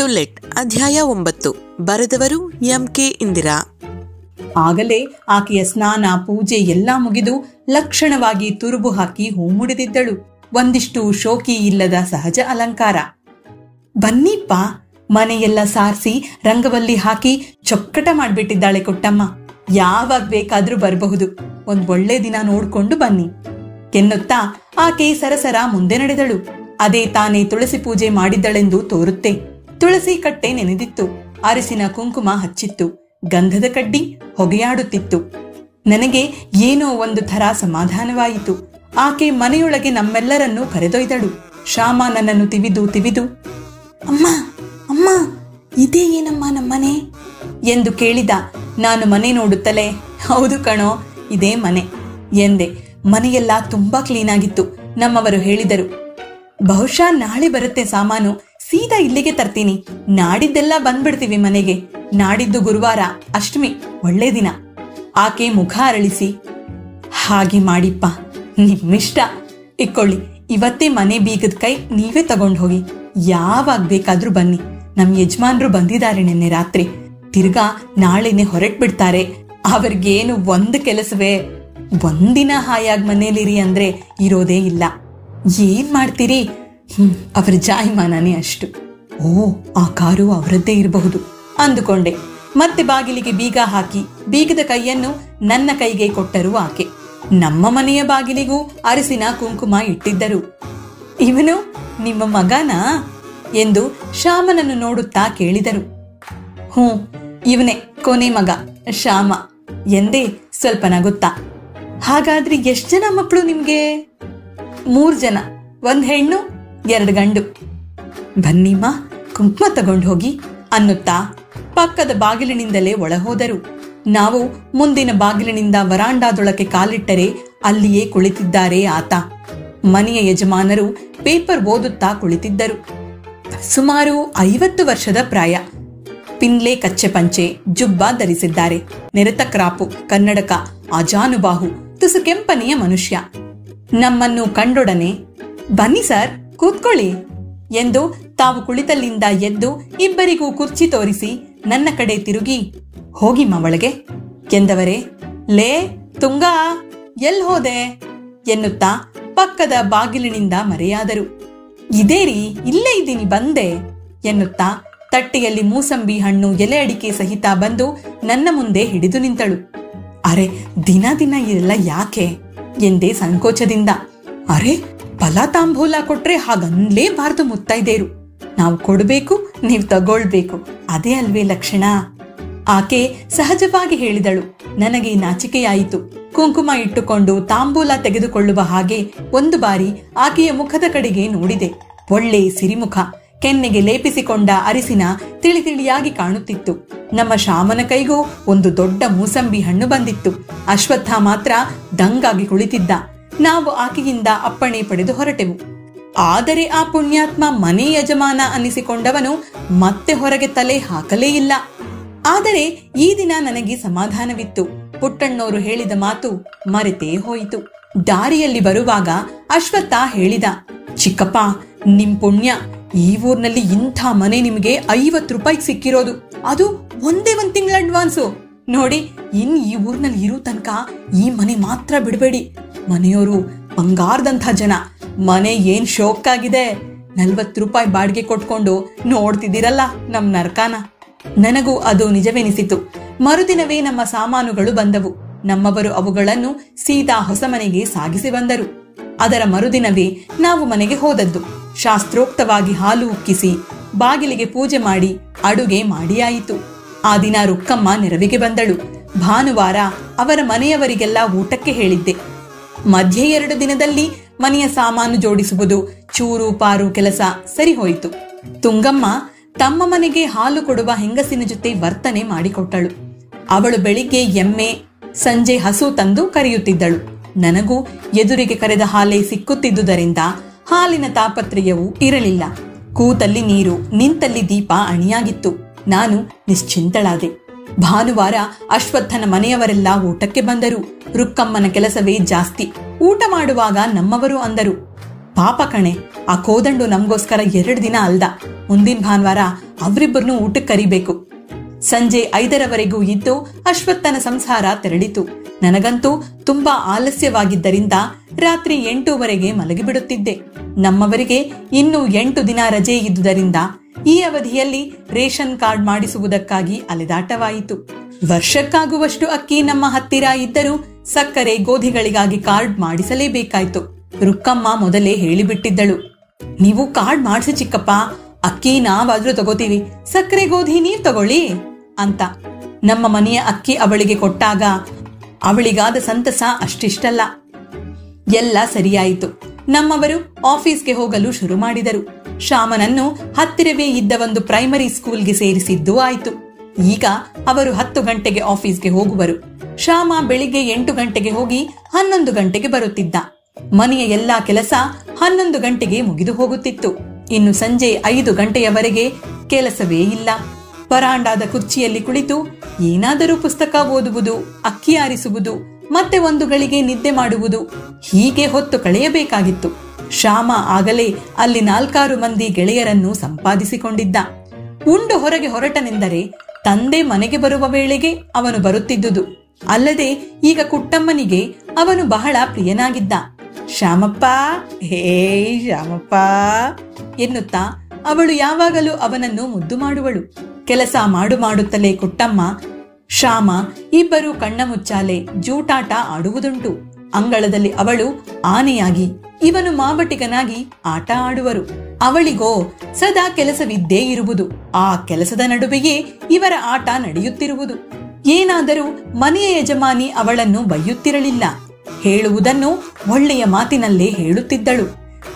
To let ಅಧ್ಯಾಯ 9. ಬರೆದವರು MK. Indira. ಆಗಲೇ ಆಕೆಯ ಸ್ನಾನ ಪೂಜೆ ಎಲ್ಲಾ ಮುಗಿದು ಲಕ್ಷಣವಾಗಿ ತುರುಬು ಹಾಕಿ ಹೂ ಮುಡಿದಿದ್ದಳು. ಒಂದಿಷ್ಟು ಶೋಕಿ ಇಲ್ಲದ ಸಹಜ ಅಲಂಕಾರ. ಬನ್ನಿಪ್ಪ, ಮನೆಯೆಲ್ಲ ಸಾರಿಸಿ ರಂಗವಲ್ಲಿ ಹಾಕಿ ಚೊಕ್ಕಟ ಮಾಡ್ಬಿಟ್ಟಿದ್ದಾಳೆ ಕೊಟ್ಟಮ್ಮ. ಯಾವಾಗ ಬೇಕಾದ್ರೂ ಬರಬಹುದು, ಒಂದ್ ಒಳ್ಳೆ ದಿನ ನೋಡ್ಕೊಂಡು ಬನ್ನಿ ಎನ್ನುತ್ತಾ ಆಕೆ ಸರಸರ ಮುಂದೆ ನಡೆದಳು. ಅದೇ ತಾನೇ ತುಳಸಿ ಪೂಜೆ ಮಾಡಿದ್ದಳೆಂದು ತೋರುತ್ತೆ. ತುಳಸಿ ಕಟ್ಟೆ ನೆನೆದಿತ್ತು, ಅರಿಸಿನ ಕುಂಕುಮ ಹಚ್ಚಿತ್ತು, ಗಂಧದ ಕಡ್ಡಿ ಹೊಗೆಯಾಡುತ್ತಿತ್ತು. ನನಗೆ ಏನೋ ಒಂದು ಥರ ಸಮಾಧಾನವಾಯಿತು. ಆಕೆ ಮನೆಯೊಳಗೆ ನಮ್ಮೆಲ್ಲರನ್ನೂ ಕರೆದೊಯ್ದಳು. ಶ್ಯಾಮ ನನ್ನನ್ನು ತಿವಿದು ಅಮ್ಮ ಅಮ್ಮ, ಇದೇ ಏನಮ್ಮ ನಮ್ಮನೆ ಎಂದು ಕೇಳಿದ. ನಾನು ಮನೆ ನೋಡುತ್ತಲೇ, ಹೌದು ಕಣೋ, ಇದೇ ಮನೆ ಎಂದೆ. ಮನೆಯೆಲ್ಲ ತುಂಬಾ ಕ್ಲೀನ್ ಆಗಿತ್ತು. ನಮ್ಮವರು ಹೇಳಿದರು, ಬಹುಶಃ ನಾಳೆ ಬರುತ್ತೆ ಸಾಮಾನು, ಸೀದಾ ಇಲ್ಲಿಗೆ ತರ್ತೀನಿ. ನಾಡಿದ್ದೆಲ್ಲ ಬಂದ್ಬಿಡ್ತೀವಿ ಮನೆಗೆ. ನಾಡಿದ್ದು ಗುರುವಾರ, ಅಷ್ಟಮಿ, ಒಳ್ಳೆ ದಿನ. ಆಕೆ ಮುಖ ಅರಳಿಸಿ, ಹಾಗೆ ಮಾಡಿಪ್ಪ, ನಿಮ್ಮಿಷ್ಟ. ಇಕ್ಕೊಳ್ಳಿ, ಇವತ್ತೇ ಮನೆ ಬೀಗದ ಕೈ ನೀವೇ ತಗೊಂಡು ಹೋಗಿ. ಯಾವಾಗ ಬೇಕಾದ್ರೂ ಬನ್ನಿ. ನಮ್ ಯಜಮಾನ್ರು ಬಂದಿದ್ದಾರೆ ನಿನ್ನೆ ರಾತ್ರಿ. ತಿರ್ಗಾ ನಾಳೆನೆ ಹೊರಟ್ಬಿಡ್ತಾರೆ. ಅವ್ರಿಗೇನು ಒಂದು ಕೆಲಸವೇ. ಒಂದಿನ ಹಾಯಾಗಿ ಮನೇಲಿರಿ ಅಂದ್ರೆ ಇರೋದೇ ಇಲ್ಲ. ಏನ್ ಮಾಡ್ತೀರಿ? ಅವರ ಜಾಯಮಾನನೇ ಅಷ್ಟು. ಓ, ಆ ಕಾರು ಅವರದ್ದೇ ಇರಬಹುದು ಅಂದುಕೊಂಡೆ. ಮತ್ತೆ ಬಾಗಿಲಿಗೆ ಬೀಗ ಹಾಕಿ ಬೀಗದ ಕೈಯನ್ನು ನನ್ನ ಕೈಗೆ ಕೊಟ್ಟರು ಆಕೆ. ನಮ್ಮ ಮನೆಯ ಬಾಗಿಲಿಗೂ ಅರಿಸಿನ ಕುಂಕುಮ ಇಟ್ಟಿದ್ದರು. ಇವನು ನಿಮ್ಮ ಮಗನಾ ಎಂದು ಶ್ಯಾಮನನ್ನು ನೋಡುತ್ತಾ ಕೇಳಿದರು. ಇವನೇ ಕೊನೆ ಮಗ ಶ್ಯಾಮ ಎಂದೇ ಸ್ವಲ್ಪ ನಗುತ್ತಾ. ಹಾಗಾದ್ರೆ ಎಷ್ಟು ಜನ ಮಕ್ಕಳು ನಿಮ್ಗೆ? 3 ಜನ, 1 ಹೆಣ್ಣು 2 ಗಂಡು. ಬನ್ನಿಮ್ಮ, ಕುಂಕುಮ ತಗೊಂಡು ಹೋಗಿ ಅನ್ನುತ್ತಾ ಪಕ್ಕದ ಬಾಗಿಲಿನಿಂದಲೇ ಒಳಹೋದರು. ನಾವು ಮುಂದಿನ ಬಾಗಿಲಿನಿಂದ ವರಾಂಡಾದೊಳಕ್ಕೆ ಕಾಲಿಟ್ಟರೆ ಅಲ್ಲಿಯೇ ಕುಳಿತಿದ್ದಾರೆ ಆತ. ಮನೆಯ ಯಜಮಾನರು ಪೇಪರ್ ಓದುತ್ತಾ ಕುಳಿತಿದ್ದರು. ಸುಮಾರು 50 ವರ್ಷದ ಪ್ರಾಯ. ಪಿನ್ಲೆ ಕಚ್ಚೆ ಪಂಚೆ, ಜುಬ್ಬ ಧರಿಸಿದ್ದಾರೆ. ನೆರೆತ ಕ್ರಾಪು, ಕನ್ನಡಕ, ಅಜಾನುಬಾಹು, ತುಸು ಕೆಂಪನೆಯ ಮನುಷ್ಯ. ನಮ್ಮನ್ನು ಕಂಡೊಡನೆ, ಬನ್ನಿ ಸರ್, ಕೂತ್ಕೊಳ್ಳಿ ಎಂದು ತಾವು ಕುಳಿತಲ್ಲಿಂದ ಎದ್ದು ಇಬ್ಬರಿಗೂ ಕುರ್ಚಿ ತೋರಿಸಿ ನನ್ನ ಕಡೆ ತಿರುಗಿ, ಹೋಗಿಮ್ಮ ಒಳಗೆ ಎಂದವರೇ. ಲೇ ತುಂಗಾ, ಎಲ್ ಹೋದೆ ಎನ್ನುತ್ತಾ ಪಕ್ಕದ ಬಾಗಿಲಿನಿಂದ ಮರೆಯಾದರು. ಇದೇ ರೀ, ಇಲ್ಲೇ ಇದ್ದೀನಿ, ಬಂದೆ ಎನ್ನುತ್ತಾ ತಟ್ಟೆಯಲ್ಲಿ ಮೂಸಂಬಿ ಹಣ್ಣು, ಎಲೆ ಅಡಿಕೆ ಸಹಿತ ಬಂದು ನನ್ನ ಮುಂದೆ ಹಿಡಿದು ನಿಂತಳು. ಅರೆ, ದಿನ ದಿನ ಇದೆಲ್ಲ ಯಾಕೆ ಎಂದೇ ಸಂಕೋಚದಿಂದ. ಅರೆ, ಫಲ ತಾಂಬೂಲ ಕೊಟ್ರೆ ಹಾಗನ್ಲೇಬಾರ್ದು ಮುತ್ತೈದೇರು. ನಾವು ಕೊಡ್ಬೇಕು, ನೀವ್ ತಗೊಳ್ಬೇಕು, ಅದೇ ಅಲ್ವೇ ಲಕ್ಷಣ. ಆಕೆ ಸಹಜವಾಗಿ ಹೇಳಿದಳು. ನನಗೆ ನಾಚಿಕೆಯಾಯಿತು. ಕುಂಕುಮ ಇಟ್ಟುಕೊಂಡು ತಾಂಬೂಲ ತೆಗೆದುಕೊಳ್ಳುವ ಹಾಗೆ ಒಂದು ಬಾರಿ ಆಕೆಯ ಮುಖದ ಕಡೆಗೆ ನೋಡಿದೆ. ಒಳ್ಳೆ ಸಿರಿಮುಖ, ಕೆನ್ನೆಗೆ ಲೇಪಿಸಿಕೊಂಡ ಅರಿಸಿನ ತಿಳಿ ತಿಳಿಯಾಗಿ ಕಾಣುತ್ತಿತ್ತು. ನಮ್ಮ ಶ್ಯಾಮನ ಕೈಗೂ ಒಂದು ದೊಡ್ಡ ಮೂಸಂಬಿ ಹಣ್ಣು ಬಂದಿತ್ತು. ಅಶ್ವತ್ಥ ಮಾತ್ರ ದಂಗಾಗಿ ಕುಳಿತಿದ್ದ. ನಾವು ಆಕೆಯಿಂದ ಅಪ್ಪಣೆ ಪಡೆದು ಹೊರಟೆವು. ಆದರೆ ಆ ಪುಣ್ಯಾತ್ಮ ಮನೆ ಯಜಮಾನ ಅನ್ನಿಸಿಕೊಂಡವನು ಮತ್ತೆ ಹೊರಗೆ ತಲೆ ಹಾಕಲೇ ಇಲ್ಲ. ಆದರೆ ಈ ದಿನ ನನಗೆ ಸಮಾಧಾನವಿತ್ತು. ಪುಟ್ಟಣ್ಣೋರು ಹೇಳಿದ ಮಾತು ಮರೆತೇ ಹೋಯಿತು. ದಾರಿಯಲ್ಲಿ ಬರುವಾಗ ಅಶ್ವತ್ಥ ಹೇಳಿದ, ಚಿಕ್ಕಪ್ಪ, ನಿಮ್ ಪುಣ್ಯ, ಈ ಊರ್ನಲ್ಲಿ ಇಂಥ ಮನೆ ನಿಮಗೆ 50 ರೂಪಾಯಿಗೆ ಸಿಕ್ಕಿರೋದು. ಅದು ಒಂದೇ 1 ತಿಂಗಳ ಅಡ್ವಾನ್ಸು. ನೋಡಿ, ಇನ್ ಈ ಊರ್ನಲ್ಲಿ ಇರೋ ತನಕ ಈ ಮನೆ ಮಾತ್ರ ಬಿಡಬೇಡಿ. ಮನೆಯವರು ಬಂಗಾರದಂಥ ಜನ. ಮನೆ ಏನ್ ಶೋಕಾಗಿದೆ. 40 ರೂಪಾಯಿ ಬಾಡಿಗೆ ಕೊಟ್ಕೊಂಡು ನೋಡ್ತಿದ್ದೀರಲ್ಲ ನಮ್ ನರ್ಕಾನ. ನನಗೂ ಅದು ನಿಜವೆನಿಸಿತು. ಮರುದಿನವೇ ನಮ್ಮ ಸಾಮಾನುಗಳು ಬಂದವು. ನಮ್ಮವರು ಅವುಗಳನ್ನು ಸೀದಾ ಹೊಸ ಮನೆಗೆ ಸಾಗಿಸಿ ಬಂದರು. ಅದರ ಮರುದಿನವೇ ನಾವು ಮನೆಗೆ ಹೋದದ್ದು. ಶಾಸ್ತ್ರೋಕ್ತವಾಗಿ ಹಾಲು ಉಕ್ಕಿಸಿ ಬಾಗಿಲಿಗೆ ಪೂಜೆ ಮಾಡಿ ಅಡುಗೆ ಮಾಡಿಯಾಯಿತು. ಆ ದಿನ ರುಕ್ಕಮ್ಮ ನೆರವಿಗೆ ಬಂದಳು. ಭಾನುವಾರ ಅವರ ಮನೆಯವರಿಗೆಲ್ಲ ಊಟಕ್ಕೆ ಹೇಳಿದ್ದೆ. ಮಧ್ಯೆ 2 ದಿನದಲ್ಲಿ ಮನೆಯ ಸಾಮಾನು ಜೋಡಿಸುವುದು, ಚೂರು ಪಾರು ಕೆಲಸ ಸರಿ ಹೋಯಿತು. ತುಂಗಮ್ಮ ತಮ್ಮ ಮನೆಗೆ ಹಾಲು ಕೊಡುವ ಹೆಂಗಸಿನ ಜೊತೆ ವರ್ತನೆ ಮಾಡಿಕೊಟ್ಟಳು. ಅವಳು ಬೆಳಿಗ್ಗೆ ಎಮ್ಮೆ, ಸಂಜೆ ಹಸು ತಂದು ಕರೆಯುತ್ತಿದ್ದಳು. ನನಗೂ ಎದುರಿಗೆ ಕರೆದ ಹಾಲೇ ಸಿಕ್ಕುತ್ತಿದ್ದುದರಿಂದ ಹಾಲಿನ ತಾಪತ್ರಯವೂ ಇರಲಿಲ್ಲ. ಕೂತಲ್ಲಿ ನೀರು, ನಿಂತಲ್ಲಿ ದೀಪ ಅಣಿಯಾಗಿತ್ತು. ನಾನು ನಿಶ್ಚಿಂತಳಾದೆ. ಭಾನುವಾರ ಅಶ್ವತ್ಥನ ಮನೆಯವರೆಲ್ಲ ಊಟಕ್ಕೆ ಬಂದರು. ರುಕ್ಕಮ್ಮನ ಕೆಲಸವೇ ಜಾಸ್ತಿ. ಊಟ ಮಾಡುವಾಗ ನಮ್ಮವರು ಅಂದರು, ಪಾಪ ಕಣೆ, ಆ ಕೋದಂಡು ನಮ್ಗೋಸ್ಕರ 2 ದಿನ ಅಲ್ದ, ಮುಂದಿನ ಭಾನುವಾರ ಅವರಿಬ್ಬರನ್ನೂ ಊಟಕ್ಕೆ ಕರಿಬೇಕು. ಸಂಜೆ 5ರವರೆಗೂ ಇದ್ದು ಅಶ್ವತ್ಥನ ಸಂಸಾರ ತೆರಳಿತು. ನನಗಂತೂ ತುಂಬಾ ಆಲಸ್ಯವಾಗಿದ್ದರಿಂದ ರಾತ್ರಿ 8ವರೆಗೆ ಮಲಗಿಬಿಡುತ್ತಿದ್ದೆ. ನಮ್ಮವರಿಗೆ ಇನ್ನೂ 8 ದಿನ ರಜೆ ಇದ್ದುದರಿಂದ ಈ ಅವಧಿಯಲ್ಲಿ ರೇಷನ್ ಕಾರ್ಡ್ ಮಾಡಿಸುವುದಕ್ಕಾಗಿ ಅಲೆದಾಟವಾಯಿತು. ವರ್ಷಕ್ಕಾಗುವಷ್ಟು ಅಕ್ಕಿ ನಮ್ಮ ಹತ್ತಿರ ಇದ್ದರೂ ಸಕ್ಕರೆ ಗೋಧಿಗಳಿಗಾಗಿ ಕಾರ್ಡ್ ಮಾಡಿಸಲೇಬೇಕಾಯ್ತು. ರುಕ್ಕಮ್ಮ ಮೊದಲೇ ಹೇಳಿಬಿಟ್ಟಿದ್ದಳು, ನೀವು ಕಾರ್ಡ್ ಮಾಡಿಸಿ ಚಿಕ್ಕಪ್ಪ, ಅಕ್ಕಿ ನಾವಾದ್ರೂ ತಗೋತೀವಿ, ಸಕ್ಕರೆ ಗೋಧಿ ನೀವ್ ತಗೊಳ್ಳಿ ಅಂತ. ನಮ್ಮ ಮನೆಯ ಅಕ್ಕಿ ಅವಳಿಗೆ ಕೊಟ್ಟಾಗ ಅವಳಿಗಾದ ಸಂತಸ ಅಷ್ಟಿಷ್ಟಲ್ಲ. ಎಲ್ಲ ಸರಿಯಾಯಿತು. ನಮ್ಮವರು ಆಫೀಸ್ಗೆ ಹೋಗಲು ಶುರು ಮಾಡಿದರು. ಶ್ಯಾಮನನ್ನು ಹತ್ತಿರವೇ ಇದ್ದ ಒಂದು ಪ್ರೈಮರಿ ಸ್ಕೂಲ್ಗೆ ಸೇರಿಸಿದ್ದು ಆಯಿತು. ಈಗ ಅವರು 10 ಗಂಟೆಗೆ ಆಫೀಸ್ಗೆ ಹೋಗುವರು. ಶ್ಯಾಮ ಬೆಳಿಗ್ಗೆ 8 ಗಂಟೆಗೆ ಹೋಗಿ 11 ಗಂಟೆಗೆ ಬರುತ್ತಿದ್ದ. ಮನೆಯ ಎಲ್ಲಾ ಕೆಲಸ 11 ಗಂಟೆಗೆ ಮುಗಿದು ಹೋಗುತ್ತಿತ್ತು. ಇನ್ನು ಸಂಜೆ 5 ಗಂಟೆಯವರೆಗೆ ಕೆಲಸವೇ ಇಲ್ಲ. ವರಾಂಡಾದ ಕುರ್ಚಿಯಲ್ಲಿ ಕುಳಿತು ಏನಾದರೂ ಪುಸ್ತಕ ಓದುವುದು, ಅಕ್ಕಿ ಆರಿಸುವುದು, ಮತ್ತೆ 1 ಗಳಿಗೆ ನಿದ್ದೆ ಮಾಡುವುದು, ಹೀಗೆ ಹೊತ್ತು ಕಳೆಯಬೇಕಾಗಿತ್ತು. ಶ್ಯಾಮ ಆಗಲೇ ಅಲ್ಲಿ 4-6 ಮಂದಿ ಗೆಳೆಯರನ್ನು ಸಂಪಾದಿಸಿಕೊಂಡಿದ್ದ. ಉಂಡು ಹೊರಗೆ ಹೊರಟನೆಂದರೆ ತಂದೆ ಮನೆಗೆ ಬರುವ ವೇಳೆಗೆ ಅವನು ಬರುತ್ತಿದ್ದುದು. ಅಲ್ಲದೆ ಈಗ ಕುಟ್ಟಮ್ಮನಿಗೆ ಅವನು ಬಹಳ ಪ್ರಿಯನಾಗಿದ್ದ. ಶ್ಯಾಮಪ್ಪ, ಹೇ ಶ್ಯಾಮಪ್ಪ ಎನ್ನುತ್ತಾ ಅವಳು ಯಾವಾಗಲೂ ಅವನನ್ನು ಮುದ್ದು ಮಾಡುವಳು. ಕೆಲಸ ಮಾಡುತ್ತಲೇ ಕುಟ್ಟಮ್ಮ, ಶ್ಯಾಮ ಇಬ್ಬರು ಕಣ್ಣ ಮುಚ್ಚಾಲೆ ಜೂಟಾಟ ಆಡುವುದುಂಟು. ಅಂಗಳದಲ್ಲಿ ಅವಳು ಆನೆಯಾಗಿ, ಇವನು ಮಾಬಟಿಗನಾಗಿ ಆಟ ಆಡುವರು. ಅವಳಿಗೋ ಸದಾ ಕೆಲಸವಿದ್ದೇ ಇರುವುದು. ಆ ಕೆಲಸದ ನಡುವೆಯೇ ಇವರ ಆಟ ನಡೆಯುತ್ತಿರುವುದು. ಏನಾದರೂ ಮನೆಯ ಯಜಮಾನಿ ಅವಳನ್ನು ಬೈಯುತ್ತಿರಲಿಲ್ಲ. ಹೇಳುವುದನ್ನು ಒಳ್ಳೆಯ ಮಾತಿನಲ್ಲೇ ಹೇಳುತ್ತಿದ್ದಳು.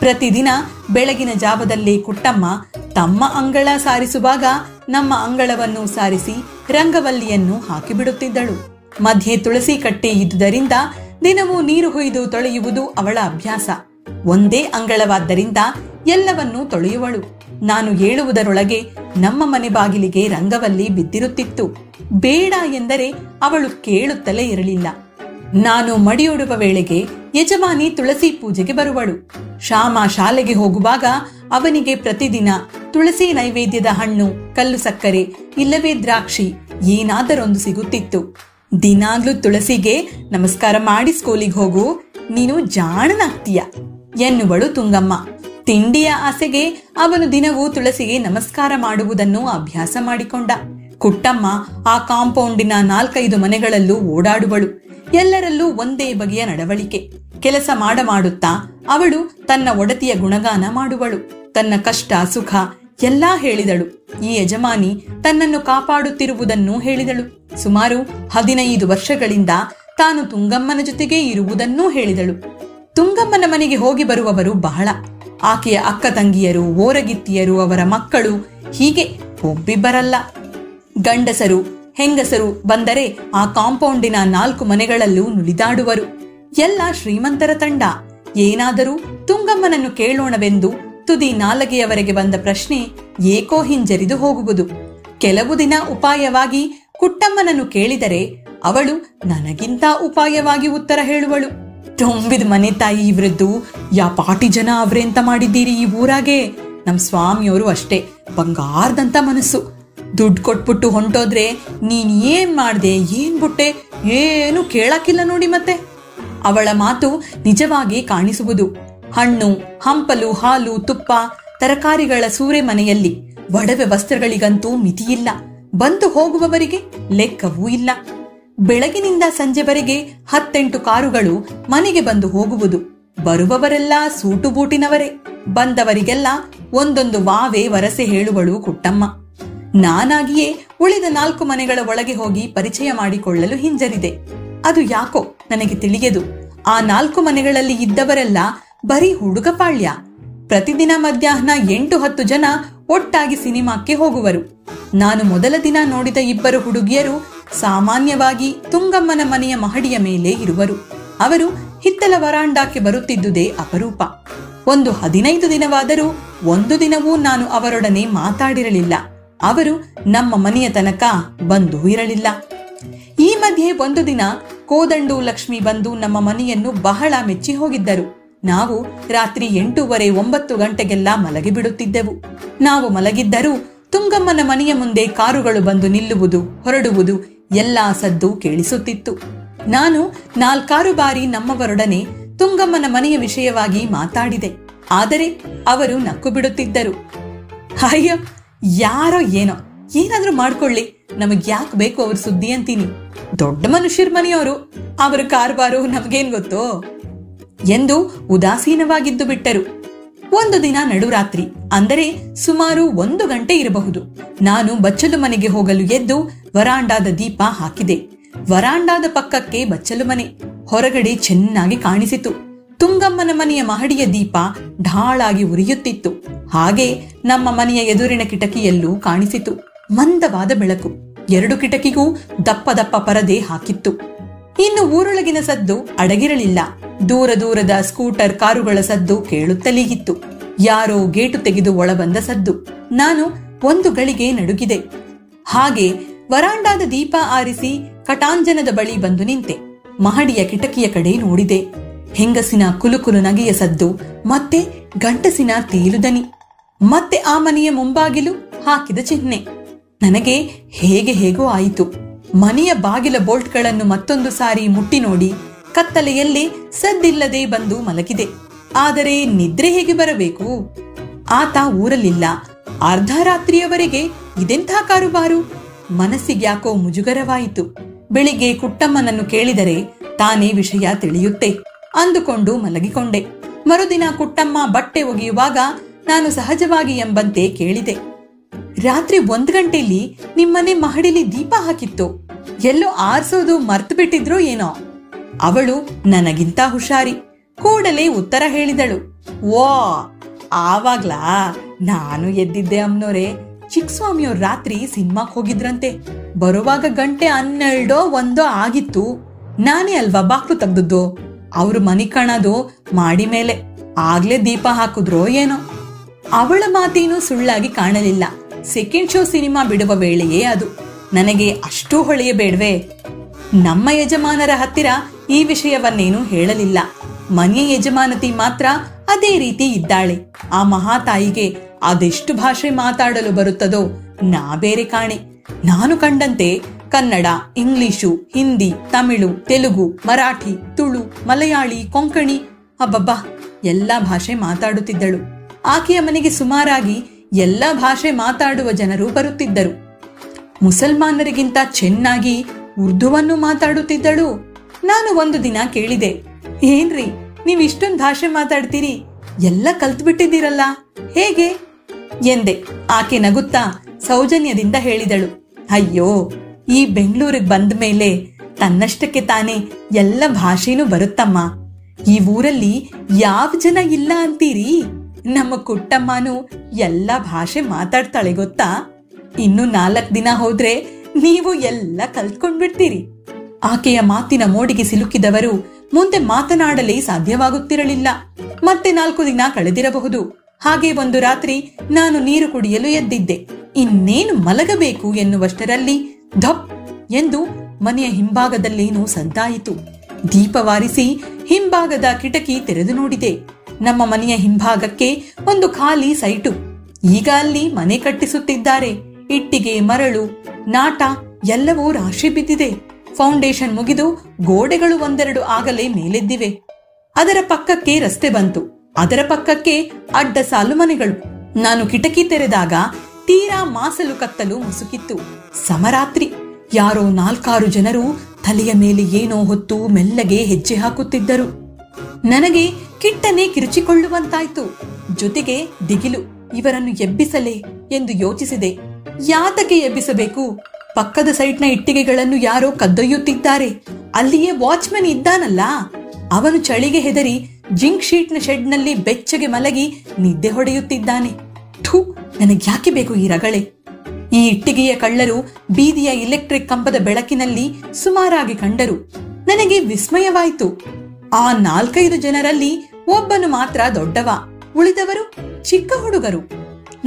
ಪ್ರತಿದಿನ ಬೆಳಗಿನ ಜಾವದಲ್ಲೇ ಕುಟ್ಟಮ್ಮ ತಮ್ಮ ಅಂಗಳ ಸಾರಿಸುವಾಗ ನಮ್ಮ ಅಂಗಳವನ್ನು ಸಾರಿಸಿ ರಂಗವಲ್ಲಿಯನ್ನು ಹಾಕಿಬಿಡುತ್ತಿದ್ದಳು. ಮಧ್ಯೆ ತುಳಸಿ ಕಟ್ಟೆ ಇದ್ದುದರಿಂದ ದಿನವೂ ನೀರು ಹೊಯ್ದು ತೊಳೆಯುವುದು ಅವಳ ಅಭ್ಯಾಸ. ಒಂದೇ ಅಂಗಳವಾದ್ದರಿಂದ ಎಲ್ಲವನ್ನೂ ತೊಳೆಯುವಳು. ನಾನು ಏಳುವುದರೊಳಗೆ ನಮ್ಮ ಮನೆ ಬಾಗಿಲಿಗೆ ರಂಗವಲ್ಲಿ ಬಿದ್ದಿರುತ್ತಿತ್ತು. ಬೇಡ ಎಂದರೆ ಅವಳು ಕೇಳುತ್ತಲೇ ಇರಲಿಲ್ಲ. ನಾನು ಮಡಿಯೊಡುವ ವೇಳೆಗೆ ಯಜಮಾನಿ ತುಳಸಿ ಪೂಜೆಗೆ ಬರುವಳು. ಶ್ಯಾಮ ಶಾಲೆಗೆ ಹೋಗುವಾಗ ಅವನಿಗೆ ಪ್ರತಿದಿನ ತುಳಸಿ ನೈವೇದ್ಯದ ಹಣ್ಣು, ಕಲ್ಲು ಸಕ್ಕರೆ ಇಲ್ಲವೇ ದ್ರಾಕ್ಷಿ ಏನಾದರೊಂದು ಸಿಗುತ್ತಿತ್ತು. ದಿನಾಗ್ಲೂ ತುಳಸಿಗೆ ನಮಸ್ಕಾರ ಮಾಡಿ ಸ್ಕೂಲಿಗೆ ಹೋಗು, ನೀನು ಜಾಣನಾಗ್ತೀಯ ಎನ್ನುವಳು ತುಂಗಮ್ಮ. ತಿಂಡಿಯ ಆಸೆಗೆ ಅವನು ದಿನವೂ ತುಳಸಿಗೆ ನಮಸ್ಕಾರ ಮಾಡುವುದನ್ನು ಅಭ್ಯಾಸ ಮಾಡಿಕೊಂಡ. ಕುಟ್ಟಮ್ಮ ಆ ಕಾಂಪೌಂಡಿನ 4-5 ಮನೆಗಳಲ್ಲೂ ಓಡಾಡುವಳು. ಎಲ್ಲರಲ್ಲೂ ಒಂದೇ ಬಗೆಯ ನಡವಳಿಕೆ. ಕೆಲಸ ಮಾಡುತ್ತಾ ಅವಳು ತನ್ನ ಒಡತಿಯ ಗುಣಗಾನ ಮಾಡುವಳು. ತನ್ನ ಕಷ್ಟ ಸುಖ ಎಲ್ಲಾ ಹೇಳಿದಳು. ಈ ಯಜಮಾನಿ ತನ್ನನ್ನು ಕಾಪಾಡುತ್ತಿರುವುದನ್ನು ಹೇಳಿದಳು. ಸುಮಾರು 15 ವರ್ಷಗಳಿಂದ ತಾನು ತುಂಗಮ್ಮನ ಜೊತೆಗೆ ಇರುವುದನ್ನೂ ಹೇಳಿದಳು. ತುಂಗಮ್ಮನ ಮನೆಗೆ ಹೋಗಿ ಬರುವವರು ಬಹಳ. ಆಕೆಯ ಅಕ್ಕ ತಂಗಿಯರು, ಓರಗಿತ್ತಿಯರು, ಅವರ ಮಕ್ಕಳು, ಹೀಗೆ ಒಬ್ಬಿಬ್ಬರಲ್ಲ. ಗಂಡಸರು ಹೆಂಗಸರು ಬಂದರೆ ಆ ಕಾಂಪೌಂಡಿನ 4 ಮನೆಗಳಲ್ಲೂ ನುಲಿದಾಡುವರು. ಎಲ್ಲ ಶ್ರೀಮಂತರ ತಂಡ. ಏನಾದರೂ ತುಂಗಮ್ಮನನ್ನು ಕೇಳೋಣವೆಂದು ತುದಿ ನಾಲಗೆಯವರೆಗೆ ಬಂದ ಪ್ರಶ್ನೆ ಏಕೋ ಹಿಂಜರಿದು ಹೋಗುವುದು. ಕೆಲವು ದಿನ ಉಪಾಯವಾಗಿ ಕುಟ್ಟಮ್ಮನನ್ನು ಕೇಳಿದರೆ ಅವಳು ನನಗಿಂತ ಉಪಾಯವಾಗಿ ಉತ್ತರ ಹೇಳುವಳು. ತುಂಬಿದ ಮನೆ ತಾಯಿ ಇವ್ರದ್ದು, ಯಾ ಪಾಟಿ ಜನ ಅವ್ರೆ ಅಂತ ಮಾಡಿದ್ದೀರಿ ಈ ಊರಾಗೆ. ನಮ್ ಸ್ವಾಮಿಯವರು ಅಷ್ಟೇ, ಬಂಗಾರದಂತ ಮನಸ್ಸು. ದುಡ್ಡು ಕೊಟ್ಬಿಟ್ಟು ಹೊಂಟೋದ್ರೆ ನೀನ್ ಏನ್ ಮಾಡ್ದೆ, ಏನ್ ಬಿಟ್ಟೆ, ಏನು ಕೇಳಕ್ಕಿಲ್ಲ ನೋಡಿ. ಮತ್ತೆ ಅವಳ ಮಾತು ನಿಜವಾಗಿ ಕಾಣಿಸುವುದು. ಹಣ್ಣು ಹಂಪಲು, ಹಾಲು, ತುಪ್ಪ, ತರಕಾರಿಗಳ ಸೂರೆ ಮನೆಯಲ್ಲಿ. ಒಡವೆ ವಸ್ತ್ರಗಳಿಗಂತೂ ಮಿತಿಯಿಲ್ಲ. ಬಂದು ಹೋಗುವವರಿಗೆ ಲೆಕ್ಕವೂ ಇಲ್ಲ. ಬೆಳಗಿನಿಂದ ಸಂಜೆವರೆಗೆ 10-8 ಕಾರುಗಳು ಮನೆಗೆ ಬಂದು ಹೋಗುವುದು. ಬರುವವರೆಲ್ಲ ಸೂಟು ಬೂಟಿನವರೇ. ಬಂದವರಿಗೆಲ್ಲ ಒಂದೊಂದು ವಾವೆ ವರಸೆ ಹೇಳುವಳು ಕುಟ್ಟಮ್ಮ. ನಾನಾಗಿಯೇ ಉಳಿದ 4 ಮನೆಗಳ ಒಳಗೆ ಹೋಗಿ ಪರಿಚಯ ಮಾಡಿಕೊಳ್ಳಲು ಹಿಂಜರಿದೆ. ಅದು ಯಾಕೋ ನನಗೆ ತಿಳಿಯದು. ಆ 4 ಮನೆಗಳಲ್ಲಿ ಇದ್ದವರೆಲ್ಲ ಬರೀ ಹುಡುಗಪಾಳ್ಯ. ಪ್ರತಿದಿನ ಮಧ್ಯಾಹ್ನ 8-10 ಜನ ಒಟ್ಟಾಗಿ ಸಿನಿಮಾಕ್ಕೆ ಹೋಗುವರು. ನಾನು ಮೊದಲ ದಿನ ನೋಡಿದ 2 ಹುಡುಗಿಯರು ಸಾಮಾನ್ಯವಾಗಿ ತುಂಗಮ್ಮನ ಮನೆಯ ಮಹಡಿಯ ಮೇಲೆ ಇರುವರು. ಅವರು ಹಿತ್ತಲ ವರಾಂಡಾಕ್ಕೆ ಬರುತ್ತಿದ್ದುದೇ ಅಪರೂಪ. ಒಂದು 15 ದಿನವಾದರೂ ಒಂದು ದಿನವೂ ನಾನು ಅವರೊಡನೆ ಮಾತಾಡಿರಲಿಲ್ಲ. ಅವರು ನಮ್ಮ ಮನೆಯ ತನಕ ಬಂದೂ ಇರಲಿಲ್ಲ. ಈ ಮಧ್ಯೆ ಒಂದು ದಿನ ಕೋದಂಡು ಲಕ್ಷ್ಮಿ ಬಂದು ನಮ್ಮ ಮನೆಯನ್ನು ಬಹಳ ಮೆಚ್ಚಿ ಹೋಗಿದ್ದರು. ನಾವು ರಾತ್ರಿ 8:30, 9 ಗಂಟೆಗೆಲ್ಲ ಮಲಗಿಬಿಡುತ್ತಿದ್ದೆವು. ನಾವು ಮಲಗಿದ್ದರೂ ತುಂಗಮ್ಮನ ಮನೆಯ ಮುಂದೆ ಕಾರುಗಳು ಬಂದು ನಿಲ್ಲುವುದು, ಹೊರಡುವುದು ಎಲ್ಲಾ ಸದ್ದು ಕೇಳಿಸುತ್ತಿತ್ತು. ನಾನು 4 ಬಾರಿ ನಮ್ಮವರೊಡನೆ ತುಂಗಮ್ಮನ ಮನೆಯ ವಿಷಯವಾಗಿ ಮಾತಾಡಿದೆ. ಆದರೆ ಅವರು ನಕ್ಕು ಬಿಡುತ್ತಿದ್ದರು. ಅಯ್ಯೋ, ಯಾರೋ ಏನೋ, ಏನಾದ್ರೂ ಮಾಡ್ಕೊಳ್ಳಿ, ನಮಗ್ ಯಾಕೆ ಬೇಕು ಅವ್ರ ಸುದ್ದಿ ಅಂತೀನಿ. ದೊಡ್ಡ ಮನುಷ್ಯರ ಮನೆಯವರು, ಅವರ ಕಾರ್ಬಾರು ನಮಗೇನ್ ಗೊತ್ತೋ ಎಂದು ಉದಾಸೀನವಾಗಿದ್ದು ಬಿಟ್ಟರು. ಒಂದು ದಿನ ನಡುರಾತ್ರಿ, ಅಂದರೆ ಸುಮಾರು 1 ಗಂಟೆ ಇರಬಹುದು, ನಾನು ಬಚ್ಚಲು ಮನೆಗೆ ಹೋಗಲು ಎದ್ದು ವರಾಂಡಾದ ದೀಪ ಹಾಕಿದೆ. ವರಾಂಡಾದ ಪಕ್ಕಕ್ಕೆ ಬಚ್ಚಲು ಮನೆ. ಹೊರಗಡೆ ಚೆನ್ನಾಗಿ ಕಾಣಿಸಿತು. ತುಂಗಮ್ಮನ ಮನೆಯ ಮಹಡಿಯ ದೀಪ ಢಾಳಾಗಿ ಉರಿಯುತ್ತಿತ್ತು. ಹಾಗೆ ನಮ್ಮ ಮನೆಯ ಎದುರಿನ ಕಿಟಕಿಯಲ್ಲೂ ಕಾಣಿಸಿತು. ಮಂದವಾದ ಬೆಳಕು. 2 ಕಿಟಕಿಗೂ ದಪ್ಪ ದಪ್ಪ ಪರದೆ ಹಾಕಿತ್ತು. ಇನ್ನು ಊರೊಳಗಿನ ಸದ್ದು ಅಡಗಿರಲಿಲ್ಲ. ದೂರ ದೂರದ ಸ್ಕೂಟರ್, ಕಾರುಗಳ ಸದ್ದು ಕೇಳುತ್ತಲೇ ಇತ್ತು. ಯಾರೋ ಗೇಟು ತೆಗೆದು ಒಳಬಂದ ಸದ್ದು. ನಾನು 1 ಗಳಿಗೆ ನಡುಗಿದೆ. ಹಾಗೆ ವರಾಂಡಾದ ದೀಪ ಆರಿಸಿ ಕಟಾಂಜನದ ಬಳಿ ಬಂದು ನಿಂತೆ. ಮಹಡಿಯ ಕಿಟಕಿಯ ಕಡೆ ನೋಡಿದೆ. ಹೆಂಗಸಿನ ಕುಲುಕುಲು ನಗೆಯ ಸದ್ದು, ಮತ್ತೆ ಗಂಟಸಿನ ತೇಲುದನಿ, ಮತ್ತೆ ಆ ಮನೆಯ ಮುಂಬಾಗಿಲು ಹಾಕಿದ ಚಿಹ್ನೆ. ನನಗೆ ಹೇಗೋ ಆಯಿತು. ಮನೆಯ ಬಾಗಿಲ ಬೋಲ್ಟ್ಗಳನ್ನು ಮತ್ತೊಂದು ಸಾರಿ ಮುಟ್ಟಿ ನೋಡಿ ಕತ್ತಲೆಯಲ್ಲಿ ಸದ್ದಿಲ್ಲದೆ ಬಂದು ಮಲಗಿದೆ. ಆದರೆ ನಿದ್ರೆ ಹೇಗೆ ಬರಬೇಕು? ಆತ ಊರಲ್ಲಿಲ್ಲ. ಅರ್ಧ ರಾತ್ರಿಯವರೆಗೆ ಇದೆಂಥ ಕಾರುಬಾರು? ಮನಸ್ಸಿಗ್ಯಾಕೋ ಮುಜುಗರವಾಯಿತು. ಬೆಳಿಗ್ಗೆ ಕುಟ್ಟಮ್ಮನನ್ನು ಕೇಳಿದರೆ ತಾನೇ ವಿಷಯ ತಿಳಿಯುತ್ತೆ ಅಂದುಕೊಂಡು ಮಲಗಿಕೊಂಡೆ. ಮರುದಿನ ಕುಟ್ಟಮ್ಮ ಬಟ್ಟೆ ಒಗೆಯುವಾಗ ನಾನು ಸಹಜವಾಗಿ ಎಂಬಂತೆ ಕೇಳಿದೆ, ರಾತ್ರಿ 1 ಗಂಟೆಯಲ್ಲಿ ನಿಮ್ಮನೆ ಮಹಡಿಲಿ ದೀಪ ಹಾಕಿತ್ತು, ಎಲ್ಲೋ ಆರ್ಸೋದು ಮರ್ತು ಬಿಟ್ಟಿದ್ರೋ ಏನೋ? ಅವಳು ನನಗಿಂತ ಹುಷಾರಿ. ಕೂಡಲೇ ಉತ್ತರ ಹೇಳಿದಳು, ಓ ಆವಾಗ್ಲಾ ನಾನು ಎದ್ದಿದ್ದೆ ಅಮ್ನೋರೆ. ಚಿಕ್ಕಸ್ವಾಮಿಯವ್ರ ರಾತ್ರಿ ಸಿನಿಮಾಕ್ ಹೋಗಿದ್ರಂತೆ. ಬರುವಾಗ ಗಂಟೆ 12 1 ಆಗಿತ್ತು. ನಾನೇ ಅಲ್ವಾ ಬಾಕ್ಲು ತೆಗ್ದದ್ದು. ಅವ್ರು ಮನಿ ಕಾಣೋದು ಮಾಡಿ ಮೇಲೆ, ಆಗ್ಲೇ ದೀಪ ಹಾಕುದ್ರೋ ಏನೋ. ಅವಳ ಮಾತೇನು ಸುಳ್ಳಾಗಿ ಕಾಣಲಿಲ್ಲ. ಸೆಕೆಂಡ್ ಶೋ ಸಿನಿಮಾ ಬಿಡುವ ವೇಳೆಯೇ ಅದು. ನನಗೆ ಅಷ್ಟೂ ಹೊಳೆಯಬೇಡ್ವೆ. ನಮ್ಮ ಯಜಮಾನರ ಹತ್ತಿರ ಈ ವಿಷಯವನ್ನೇನು ಹೇಳಲಿಲ್ಲ. ಮನೆಯ ಯಜಮಾನತಿ ಮಾತ್ರ ಅದೇ ರೀತಿ ಇದ್ದಾಳೆ. ಆ ಮಹಾತಾಯಿಗೆ ಅದೆಷ್ಟು ಭಾಷೆ ಮಾತಾಡಲು ಬರುತ್ತದೋ ನಾ ಬೇರೆ ಕಾಣೆ. ನಾನು ಕಂಡಂತೆ ಕನ್ನಡ, ಇಂಗ್ಲಿಷು, ಹಿಂದಿ, ತಮಿಳು, ತೆಲುಗು, ಮರಾಠಿ, ತುಳು, ಮಲಯಾಳಿ, ಕೊಂಕಣಿ, ಅಬ್ಬಬ್ಬಾ ಎಲ್ಲಾ ಭಾಷೆ ಮಾತಾಡುತ್ತಿದ್ದಳು. ಆಕೆಯ ಮನೆಗೆ ಸುಮಾರಾಗಿ ಎಲ್ಲಾ ಭಾಷೆ ಮಾತಾಡುವ ಜನರು ಬರುತ್ತಿದ್ದರು. ಮುಸಲ್ಮಾನರಿಗಿಂತ ಚೆನ್ನಾಗಿ ಉರ್ದುವನ್ನು ಮಾತಾಡುತ್ತಿದ್ದಳು. ನಾನು ಒಂದು ದಿನ ಕೇಳಿದೆ, ಏನ್ರಿ ನೀವ್ ಇಷ್ಟೊಂದು ಭಾಷೆ ಮಾತಾಡ್ತೀರಿ, ಎಲ್ಲ ಕಲ್ತ್ಬಿಟ್ಟಿದ್ದೀರಲ್ಲ, ಹೇಗೆ ಎಂದೆ. ಆಕೆ ನಗುತ್ತಾ ಸೌಜನ್ಯದಿಂದ ಹೇಳಿದಳು, ಅಯ್ಯೋ ಈ ಬೆಂಗಳೂರಿಗೆ ಬಂದ ಮೇಲೆ ತನ್ನಷ್ಟಕ್ಕೆ ತಾನೇ ಎಲ್ಲ ಭಾಷೆನೂ ಬರುತ್ತಮ್ಮ. ಈ ಊರಲ್ಲಿ ಯಾವ ಜನ ಇಲ್ಲ ಅಂತೀರಿ? ನಮ್ಮ ಕುಟ್ಟಮ್ಮನೂ ಎಲ್ಲ ಭಾಷೆ ಮಾತಾಡ್ತಾಳೆ ಗೊತ್ತಾ. ಇನ್ನು 4 ದಿನ ಹೋದ್ರೆ ನೀವು ಎಲ್ಲ ಕಲ್ತ್ಕೊಂಡ್ಬಿಡ್ತೀರಿ. ಆಕೆಯ ಮಾತಿನ ಮೋಡಿಗೆ ಸಿಲುಕಿದವರು ಮುಂದೆ ಮಾತನಾಡಲೇ ಸಾಧ್ಯವಾಗುತ್ತಿರಲಿಲ್ಲ. ಮತ್ತೆ 4 ದಿನ ಕಳೆದಿರಬಹುದು. ಹಾಗೆ ಒಂದು ರಾತ್ರಿ ನಾನು ನೀರು ಕುಡಿಯಲು ಎದ್ದಿದ್ದೆ. ಇನ್ನೇನು ಮಲಗಬೇಕು ಎನ್ನುವಷ್ಟರಲ್ಲಿ ಧಪ್ ಎಂದು ಮನೆಯ ಹಿಂಭಾಗದಲ್ಲೇನೋ ಸದ್ದಾಯಿತು. ದೀಪವಾರಿಸಿ ಹಿಂಭಾಗದ ಕಿಟಕಿ ತೆರೆದು ನೋಡಿದೆ. ನಮ್ಮ ಮನೆಯ ಹಿಂಭಾಗಕ್ಕೆ ಒಂದು ಖಾಲಿ ಸೈಟು. ಈಗ ಅಲ್ಲಿ ಮನೆ ಕಟ್ಟಿಸುತ್ತಿದ್ದಾರೆ. ಇಟ್ಟಿಗೆ, ಮರಳು, ನಾಟ ಎಲ್ಲವೂ ರಾಶಿ ಬಿದ್ದಿದೆ. ಫೌಂಡೇಶನ್ ಮುಗಿದು ಗೋಡೆಗಳು 1-2 ಆಗಲೇ ಮೇಲೆದ್ದಿವೆ. ಅದರ ಪಕ್ಕಕ್ಕೆ ರಸ್ತೆ ಬಂತು. ಅದರ ಪಕ್ಕಕ್ಕೆ ಅಡ್ಡ ಸಾಲು ಮನೆಗಳು. ನಾನು ಕಿಟಕಿ ತೆರೆದಾಗ ತೀರಾ ಮಾಸಲು ಕತ್ತಲು ಮುಸುಕಿತ್ತು. ಸಮರಾತ್ರಿ. ಯಾರೋ 4-6 ಜನರು ತಲೆಯ ಮೇಲೆ ಏನೋ ಹೊತ್ತು ಮೆಲ್ಲಗೆ ಹೆಜ್ಜೆ ಹಾಕುತ್ತಿದ್ದರು. ನನಗೆ ಕಿಟ್ಟನೆ ಕಿರುಚಿಕೊಳ್ಳುವಂತಾಯ್ತು. ಜೊತೆಗೆ ದಿಗಿಲು. ಇವರನ್ನು ಎಬ್ಬಿಸಲೇ ಎಂದು ಯೋಚಿಸಿದೆ. ಯಾತಕ್ಕೆ ಎಬ್ಬಿಸಬೇಕು? ಪಕ್ಕದ ಸೈಟ್ನ ಇಟ್ಟಿಗೆಗಳನ್ನು ಯಾರೋ ಕದ್ದೊಯ್ಯುತ್ತಿದ್ದಾರೆ. ಅಲ್ಲಿಯೇ ವಾಚ್ಮನ್ ಇದ್ದಾನಲ್ಲ, ಅವನು ಚಳಿಗೆ ಹೆದರಿ ಜಿಂಕ್ ಶೀಟ್ನ ಶೆಡ್ನಲ್ಲಿ ಬೆಚ್ಚಗೆ ಮಲಗಿ ನಿದ್ದೆ ಹೊಡೆಯುತ್ತಿದ್ದಾನೆ. ಥೂ, ನನಗ್ಯಾಕೆ ಬೇಕು ಈ ರಗಳೆ? ಈ ಇಟ್ಟಿಗೆಯ ಕಳ್ಳರು ಬೀದಿಯ ಇಲೆಕ್ಟ್ರಿಕ್ ಕಂಬದ ಬೆಳಕಿನಲ್ಲಿ ಸುಮಾರಾಗಿ ಕಂಡರು. ನನಗೆ ವಿಸ್ಮಯವಾಯಿತು. ಆ 4-5 ಜನರಲ್ಲಿ ಒಬ್ಬನು ಮಾತ್ರ ದೊಡ್ಡವ, ಉಳಿದವರು ಚಿಕ್ಕ ಹುಡುಗರು.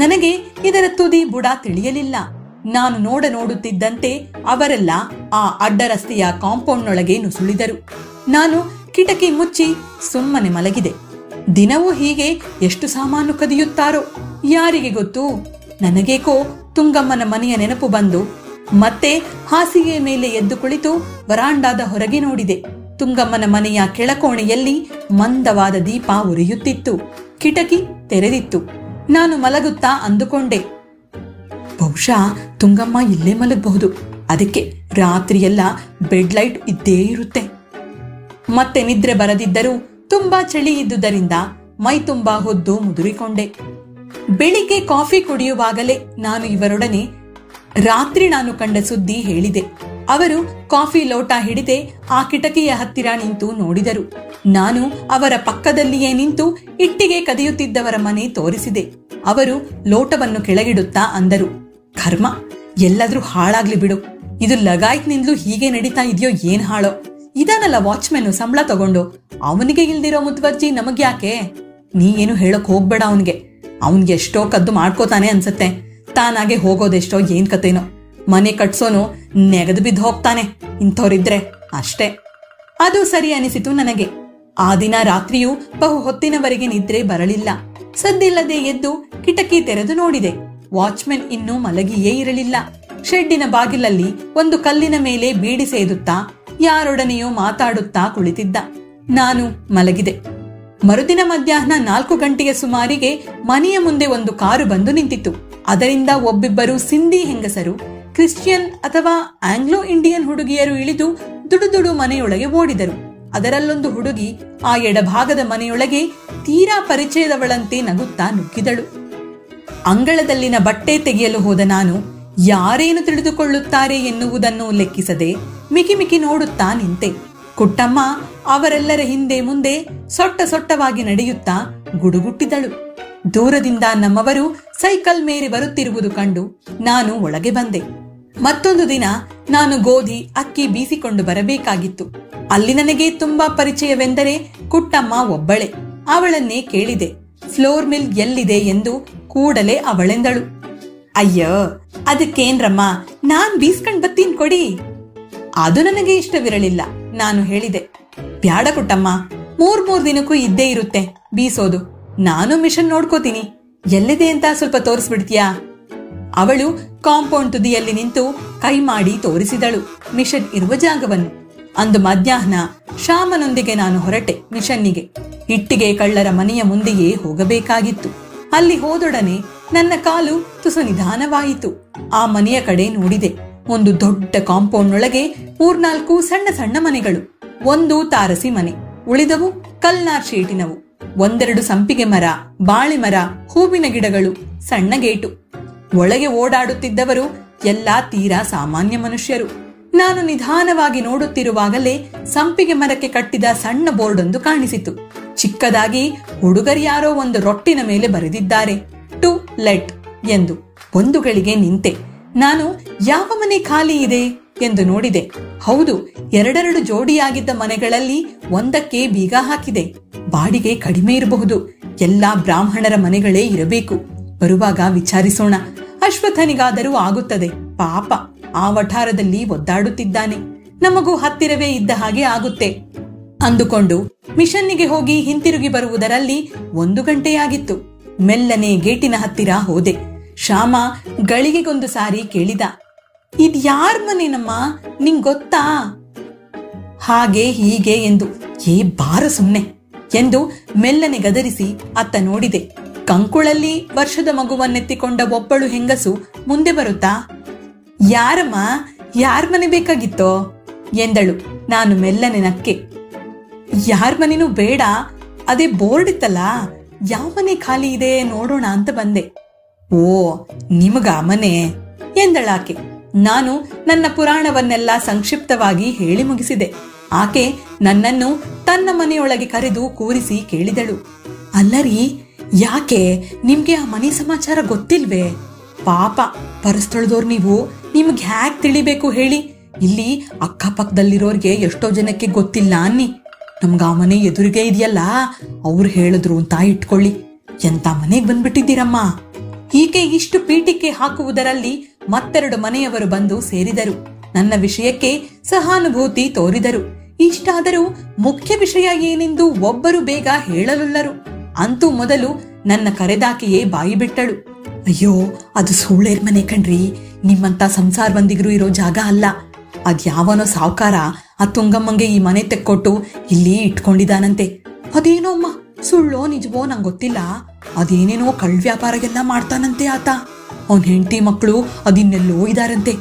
ನನಗೆ ಇದರ ತುದಿ ಬುಡ ತಿಳಿಯಲಿಲ್ಲ. ನಾನು ನೋಡುತ್ತಿದ್ದಂತೆ ಅವರೆಲ್ಲ ಆ ಅಡ್ಡ ರಸ್ತೆಯ ಕಾಂಪೌಂಡ್ನೊಳಗೆ ನುಸುಳಿದರು. ನಾನು ಕಿಟಕಿ ಮುಚ್ಚಿ ಸುಮ್ಮನೆ ಮಲಗಿದೆ. ದಿನವೂ ಹೀಗೆ ಎಷ್ಟು ಸಾಮಾನು ಕದಿಯುತ್ತಾರೋ ಯಾರಿಗೆ ಗೊತ್ತು. ನನಗೇಕೋ ತುಂಗಮ್ಮನ ಮನೆಯ ನೆನಪು ಬಂದು ಮತ್ತೆ ಹಾಸಿಗೆಯ ಮೇಲೆ ಎದ್ದು ಕುಳಿತು ವರಾಂಡಾದ ಹೊರಗೆ ನೋಡಿದೆ. ತುಂಗಮ್ಮನ ಮನೆಯ ಕೆಳಕೋಣೆಯಲ್ಲಿ ಮಂದವಾದ ದೀಪ ಉರಿಯುತ್ತಿತ್ತು. ಕಿಟಕಿ ತೆರೆದಿತ್ತು. ನಾನು ಮಲಗುತ್ತಾ ಅಂದುಕೊಂಡೆ, ಬಹುಶಃ ತುಂಗಮ್ಮ ಇಲ್ಲೇ ಮಲಗಬಹುದು. ಅದಕ್ಕೆ ರಾತ್ರಿಯೆಲ್ಲ ಬೆಡ್ ಲೈಟ್ ಇದ್ದೇ ಇರುತ್ತೆ. ಮತ್ತೆ ನಿದ್ರೆ ಬರದಿದ್ದರೂ ತುಂಬಾ ಚಳಿ ಇದ್ದುದರಿಂದ ಮೈ ತುಂಬಾ ಹೊದ್ದು ಮುದುರಿಕೊಂಡೆ. ಬೆಳಿಗ್ಗೆ ಕಾಫಿ ಕುಡಿಯುವಾಗಲೇ ನಾನು ಇವರೊಡನೆ ರಾತ್ರಿ ನಾನು ಕಂಡ ಸುದ್ದಿ ಹೇಳಿದೆ. ಅವರು ಕಾಫಿ ಲೋಟ ಹಿಡಿದೆ ಆ ಕಿಟಕಿಯ ಹತ್ತಿರ ನಿಂತು ನೋಡಿದರು. ನಾನು ಅವರ ಪಕ್ಕದಲ್ಲಿಯೇ ನಿಂತು ಇಟ್ಟಿಗೆ ಕದಿಯುತ್ತಿದ್ದವರ ಮನೆ ತೋರಿಸಿದೆ. ಅವರು ಲೋಟವನ್ನು ಕೆಳಗಿಡುತ್ತಾ ಅಂದರು, ಕರ್ಮ, ಎಲ್ಲಾದ್ರೂ ಹಾಳಾಗ್ಲಿ ಬಿಡು. ಇದು ಲಗಾಯ್ತ್ನಿಂದಲೂ ಹೀಗೆ ನಡೀತಾ ಇದೆಯೋ ಏನ್ ಹಾಳೋ. ಇದಾನಲ್ಲ ವಾಚ್ಮೆನ್ ಸಂಬಳ ತಗೊಂಡು, ಅವನಿಗೆ ಇಲ್ದಿರೋ ಮುತುವರ್ಜಿ ನಮಗ್ಯಾಕೆ? ನೀ ಏನು ಹೇಳಕ್ ಹೋಗ್ಬೇಡ ಅವನ್ಗೆ. ಅವನ್ಗೆ ಎಷ್ಟೋ ಕದ್ದು ಮಾಡ್ಕೋತಾನೆ ಅನ್ಸತ್ತೆ. ತಾನಾಗೆ ಹೋಗೋದೆಷ್ಟೋ ಏನ್ ಕತೆನೋ. ಮನೆ ಕಟ್ಸೋನು ನೆಗದು ಬಿದ್ದು ಹೋಗ್ತಾನೆ ಇಂಥವ್ರಿದ್ರೆ ಅಷ್ಟೇ. ಅದು ಸರಿ ಅನಿಸಿತು ನನಗೆ. ಆ ದಿನ ರಾತ್ರಿಯೂ ಬಹು ಹೊತ್ತಿನವರೆಗೆ ನಿದ್ರೆ ಬರಲಿಲ್ಲ. ಸದ್ದಿಲ್ಲದೆ ಎದ್ದು ಕಿಟಕಿ ತೆರೆದು ನೋಡಿದೆ. ವಾಚ್ಮೆನ್ ಇನ್ನೂ ಮಲಗಿಯೇ ಇರಲಿಲ್ಲ. ಶೆಡ್ಡಿನ ಬಾಗಿಲಲ್ಲಿ ಒಂದು ಕಲ್ಲಿನ ಮೇಲೆ ಬೀಡಿ ಸೇದುತ್ತಾ ಯಾರೊಡನೆಯೋ ಮಾತಾಡುತ್ತಾ ಕುಳಿತಿದ್ದ. ನಾನು ಮಲಗಿದೆ. ಮರುದಿನ ಮಧ್ಯಾಹ್ನ 4 ಗಂಟೆಯ ಸುಮಾರಿಗೆ ಮನೆಯ ಮುಂದೆ ಒಂದು ಕಾರು ಬಂದು ನಿಂತಿತ್ತು. ಅದರಿಂದ ಒಬ್ಬಿಬ್ಬರು ಸಿಂಧಿ ಹೆಂಗಸರು, ಕ್ರಿಶ್ಚಿಯನ್ ಅಥವಾ ಆಂಗ್ಲೋ ಇಂಡಿಯನ್ ಹುಡುಗಿಯರು ಇಳಿದು ದುಡುದುಡು ಮನೆಯೊಳಗೆ ಓಡಿದರು. ಅದರಲ್ಲೊಂದು ಹುಡುಗಿ ಆ ಎಡಭಾಗದ ಮನೆಯೊಳಗೆ ತೀರಾ ಪರಿಚಯದವಳಂತೆ ನಗುತ್ತಾ ನುಗ್ಗಿದಳು. ಅಂಗಳದಲ್ಲಿನ ಬಟ್ಟೆ ತೆಗೆಯಲು ಹೋದ ನಾನು ಯಾರೇನು ತಿಳಿದುಕೊಳ್ಳುತ್ತಾರೆ ಎನ್ನುವುದನ್ನು ಲೆಕ್ಕಿಸದೆ ಮಿಕಿ ನೋಡುತ್ತಾ ನಿಂತೆ. ಕುಟ್ಟಮ್ಮ ಅವರೆಲ್ಲರ ಹಿಂದೆ ಮುಂದೆ ಸೊಟ್ಟ ಸೊಟ್ಟವಾಗಿ ನಡೆಯುತ್ತಾ ಗುಡುಗುಟ್ಟಿದಳು. ದೂರದಿಂದ ನಮ್ಮವರು ಸೈಕಲ್ ಮೇರಿ ಬರುತ್ತಿರುವುದು ಕಂಡು ನಾನು ಒಳಗೆ ಬಂದೆ. ಮತ್ತೊಂದು ದಿನ ನಾನು ಗೋಧಿ ಅಕ್ಕಿ ಬೀಸಿಕೊಂಡು ಬರಬೇಕಾಗಿತ್ತು. ಅಲ್ಲಿ ನನಗೆ ತುಂಬಾ ಪರಿಚಯವೆಂದರೆ ಕುಟ್ಟಮ್ಮ ಒಬ್ಬಳೆ. ಅವಳನ್ನೇ ಕೇಳಿದೆ, ಫ್ಲೋರ್ ಮಿಲ್ ಎಲ್ಲಿದೆ ಎಂದು. ಕೂಡಲೇ ಅವಳೆಂದಳು, ಅಯ್ಯೋ ಅದಕ್ಕೇನ್ರಮ್ಮ, ನಾನ್ ಬೀಸ್ಕೊಂಡ್ ಬತ್ತೀನಿ ಕೊಡಿ. ಅದು ನನಗೆ ಇಷ್ಟವಿರಲಿಲ್ಲ. ನಾನು ಹೇಳಿದೆ, ಬ್ಯಾಡ ಕುಟ್ಟಮ್ಮ, 3 ದಿನಕ್ಕೂ ಇದ್ದೇ ಇರುತ್ತೆ ಬೀಸೋದು. ನಾನು ಮಿಷನ್ ನೋಡ್ಕೋತೀನಿ, ಎಲ್ಲಿದೆ ಅಂತ ಸ್ವಲ್ಪ ತೋರಿಸ್ಬಿಡ್ತೀಯಾ? ಅವಳು ಕಾಂಪೌಂಡ್ ತುದಿಯಲ್ಲಿ ನಿಂತು ಕೈ ಮಾಡಿ ತೋರಿಸಿದಳು ಮಿಷನ್ ಇರುವ ಜಾಗವನ್ನು. ಅಂದು ಮಧ್ಯಾಹ್ನ ಶ್ಯಾಮನೊಂದಿಗೆ ನಾನು ಹೊರಟೆ ಮಿಷನ್ನಿಗೆ. ಇಟ್ಟಿಗೆ ಕಳ್ಳರ ಮನೆಯ ಮುಂದೆಯೇ ಹೋಗಬೇಕಾಗಿತ್ತು. ಅಲ್ಲಿ ಹೋದೊಡನೆ ನನ್ನ ಕಾಲು ತುಸು ನಿಧಾನವಾಯಿತು. ಆ ಮನೆಯ ಕಡೆ ನೋಡಿದೆ. ಒಂದು ದೊಡ್ಡ ಕಾಂಪೌಂಡ್ನೊಳಗೆ 3-4 ಸಣ್ಣ ಸಣ್ಣ ಮನೆಗಳು. ಒಂದು ತಾರಸಿ ಮನೆ, ಉಳಿದವು ಕಲ್ನಾರ್ ಶೀಟಿನವು. 1-2 ಸಂಪಿಗೆ ಮರ, ಬಾಳೆ ಮರ, ಹೂವಿನ ಗಿಡಗಳು, ಸಣ್ಣ ಗೇಟು. ಒಳಗೆ ಓಡಾಡುತ್ತಿದ್ದವರು ಎಲ್ಲಾ ತೀರಾ ಸಾಮಾನ್ಯ ಮನುಷ್ಯರು. ನಾನು ನಿಧಾನವಾಗಿ ನೋಡುತ್ತಿರುವಾಗಲೇ ಸಂಪಿಗೆ ಮರಕ್ಕೆ ಕಟ್ಟಿದ ಸಣ್ಣ ಬೋರ್ಡ್ ಒಂದು ಕಾಣಿಸಿತು. ಚಿಕ್ಕದಾಗಿ ಹುಡುಗರ್ಯಾರೋ ಒಂದು ರೊಟ್ಟಿನ ಮೇಲೆ ಬರೆದಿದ್ದಾರೆ, ಟು ಲೆಟ್ ಎಂದು. ಒಂದು ಗಳಿಗೆ ನಿಂತೆ. ನಾನು ಯಾವ ಮನೆ ಖಾಲಿ ಇದೆ ಎಂದು ನೋಡಿದೆ. ಹೌದು, 2 ಜೋಡಿಯಾಗಿದ್ದ ಮನೆಗಳಲ್ಲಿ ಒಂದಕ್ಕೆ ಬೀಗ ಹಾಕಿದೆ. ಬಾಡಿಗೆ ಕಡಿಮೆ ಇರಬಹುದು. ಎಲ್ಲಾ ಬ್ರಾಹ್ಮಣರ ಮನೆಗಳೇ ಇರಬೇಕು. ಬರುವಾಗ ವಿಚಾರಿಸೋಣ, ಅಶ್ವತ್ಥನಿಗಾದರೂ ಆಗುತ್ತದೆ. ಪಾಪ, ಆ ವಠಾರದಲ್ಲಿ ಒದ್ದಾಡುತ್ತಿದ್ದಾನೆ. ನಮಗೂ ಹತ್ತಿರವೇ ಇದ್ದ ಹಾಗೆ ಆಗುತ್ತೆ ಅಂದುಕೊಂಡು ಮಿಷನ್ನಿಗೆ ಹೋಗಿ ಹಿಂತಿರುಗಿ ಬರುವುದರಲ್ಲಿ 1 ಗಂಟೆಯಾಗಿತ್ತು. ಮೆಲ್ಲನೆ ಗೇಟಿನ ಹತ್ತಿರ ಹೋದೆ. ಶ್ಯಾಮ ಗಳಿಗೆಗೊಂದು ಸಾರಿ ಕೇಳಿದ, ಇದ್ಯಾರ್ ಮನೆನಮ್ಮ, ನಿಂಗ್ ಗೊತ್ತಾ? ಹಾಗೆ ಹೀಗೆ ಎಂದು. ಏ ಬಾರ ಸುಮ್ನೆ ಎಂದು ಮೆಲ್ಲನೆ ಗದರಿಸಿ ಅತ್ತ ನೋಡಿದೆ. ಕಂಕುಳಲ್ಲಿ ವರ್ಷದ ಮಗುವನ್ನೆತ್ತಿಕೊಂಡ ಒಬ್ಬಳು ಹೆಂಗಸು ಮುಂದೆ ಬರುತ್ತಾ, ಯಾರಮ್ಮ, ಯಾರ್ ಮನೆ ಬೇಕಾಗಿತ್ತೋ ಎಂದಳು. ನಾನು ಮೆಲ್ಲನೆ ನಕ್ಕೆ. ಯಾರ್ ಮನೆನೂ ಬೇಡ, ಅದೇ ಬೋರ್ಡ್ ಇತ್ತಲ್ಲ, ಯಾವ ಮನೆ ಖಾಲಿ ಇದೆ ನೋಡೋಣ ಅಂತ ಬಂದೆ. ಓ, ನಿಮಗ ಮನೆ ಎಂದಳಾಕೆ. ನಾನು ನನ್ನ ಪುರಾಣವನ್ನೆಲ್ಲ ಸಂಕ್ಷಿಪ್ತವಾಗಿ ಹೇಳಿ ಮುಗಿಸಿದೆ. ಆಕೆ ನನ್ನನ್ನು ತನ್ನ ಮನೆಯೊಳಗೆ ಕರೆದು ಕೂರಿಸಿ ಕೇಳಿದಳು, ಅಲ್ಲರಿ, ಯಾಕೆ ನಿಮ್ಗೆ ಆ ಮನೆ ಸಮಾಚಾರ ಗೊತ್ತಿಲ್ವೇ? ಪಾಪ ಪರಸ್ಥಳದವ್ರು ನೀವು, ನಿಮ್ಗೆ ಹ್ಯಾಕ್ ತಿಳಿಬೇಕು ಹೇಳಿ? ಇಲ್ಲಿ ಅಕ್ಕಪಕ್ಕದಲ್ಲಿರೋರ್ಗೆ ಎಷ್ಟೋ ಜನಕ್ಕೆ ಗೊತ್ತಿಲ್ಲ ಅನ್ನಿ. ನಮ್ಗ ಆ ಮನೆ ಎದುರಿಗೆ ಇದೆಯಲ್ಲ, ಅವ್ರು ಹೇಳಿದ್ರು ಅಂತ ಇಟ್ಕೊಳ್ಳಿ. ಎಂತ ಮನೆಗ್ ಬಂದ್ಬಿಟ್ಟಿದ್ದೀರಮ್ಮ. ಹೀಗೆ ಇಷ್ಟು ಪೀಠಿಕೆ ಹಾಕುವುದರಲ್ಲಿ 2 ಮನೆಯವರು ಬಂದು ಸೇರಿದರು. ನನ್ನ ವಿಷಯಕ್ಕೆ ಸಹಾನುಭೂತಿ ತೋರಿದರು. ಇಷ್ಟಾದರೂ ಮುಖ್ಯ ವಿಷಯ ಏನೆಂದು ಒಬ್ಬರು ಬೇಗ ಹೇಳಲುಳ್ಳರು. ಅಂತೂ ಮೊದಲು ನನ್ನ ಕರೆದಾಕೆಯೇ ಬಾಯಿ ಬಿಟ್ಟಳು. ಅಯ್ಯೋ, ಅದು ಸೂಳೇರ್ ಮನೆ ಕಣ್ರಿ, ನಿಮ್ಮಂತ ಸಂಸಾರ ಬಂದಿಗರು ಇರೋ ಜಾಗ ಅಲ್ಲ. ಅದ್ಯಾವನೋ ಸಾವ್ಕಾರ ಆ ತುಂಗಮ್ಮಂಗೆ ಈ ಮನೆ ತೆಕ್ಕೊಟ್ಟು ಇಲ್ಲಿ ಇಟ್ಕೊಂಡಿದ್ದಾನಂತೆ. ಅದೇನೋ ಅಮ್ಮ, ಸುಳ್ಳೋ ನಿಜವೋ ನಂಗೆ ಗೊತ್ತಿಲ್ಲ. ಅದೇನೇನೋ ಕಳ್ ವ್ಯಾಪಾರಗೆಲ್ಲ ಮಾಡ್ತಾನಂತೆ ಆತ. ಅವನ್ ಹೆಂಡತಿ ಮಕ್ಕಳು ಅದಿನ್ನೆಲ್ಲೋ ಇದಾರಂತೆ.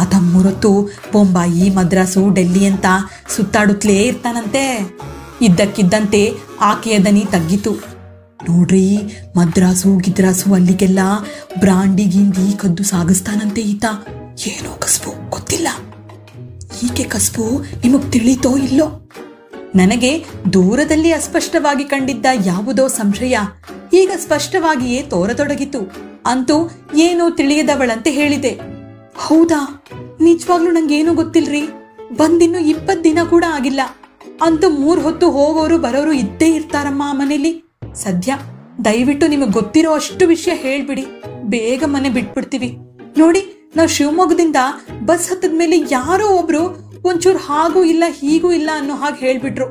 ಆತ ಮೂರೊತ್ತು ಬೊಂಬಾಯಿ, ಮದ್ರಾಸು, ಡೆಲ್ಲಿ ಅಂತ ಸುತ್ತಾಡುತ್ತಲೇ ಇರ್ತಾನಂತೆ. ಇದ್ದಕ್ಕಿದ್ದಂತೆ ಆಕೆಯ ದನಿ ತಗ್ಗಿತು. ನೋಡ್ರಿ, ಮದ್ರಾಸು ಗಿದ್ರಾಸು ಅಲ್ಲಿಗೆಲ್ಲ ಬ್ರಾಂಡಿ ಗಿಂಡಿ ಕದ್ದು ಸಾಗಿಸ್ತಾನಂತೆ ಈತ. ಏನೋ ಕಸ್ಬು ಗೊತ್ತಿಲ್ಲ. ಈಕೆ ಕಸ್ಬು ನಿಮಗ್ ತಿಳಿತೋ ಇಲ್ಲೋ? ನನಗೆ ದೂರದಲ್ಲಿ ಅಸ್ಪಷ್ಟವಾಗಿ ಕಂಡಿದ್ದ ಯಾವುದೋ ಸಂಶಯ ಈಗ ಸ್ಪಷ್ಟವಾಗಿಯೇ ತೋರತೊಡಗಿತು. ಅಂತೂ ಏನೋ ತಿಳಿಯದವಳಂತೆ ಹೇಳಿದೆ. ಹೌದಾ? ನಿಜವಾಗ್ಲೂ ನಂಗೇನು ಗೊತ್ತಿಲ್ರಿ. ಬಂದಿನ್ನು 20 ದಿನ ಕೂಡ ಆಗಿಲ್ಲ. ಅಂತೂ 3 ಹೊತ್ತು ಹೋಗೋರು ಬರೋರು ಇದ್ದೇ ಇರ್ತಾರಮ್ಮ ಆ ಮನೇಲಿ. ಸದ್ಯ ದಯವಿಟ್ಟು ನಿಮಗ್ ಗೊತ್ತಿರೋ ಅಷ್ಟು ವಿಷಯ ಹೇಳ್ಬಿಡಿ, ಬೇಗ ಮನೆ ಬಿಟ್ಬಿಡ್ತೀವಿ. ನೋಡಿ, ನಾವು ಶಿವಮೊಗ್ಗದಿಂದ ಬಸ್ ಹತ್ತದ್ಮೇಲೆ ಯಾರೋ ಒಬ್ರು ಒಂಚೂರು ಹಾಗೂ ಇಲ್ಲ ಹೀಗೂ ಇಲ್ಲ ಅನ್ನೋ ಹಾಗೆ ಹೇಳ್ಬಿಟ್ರು.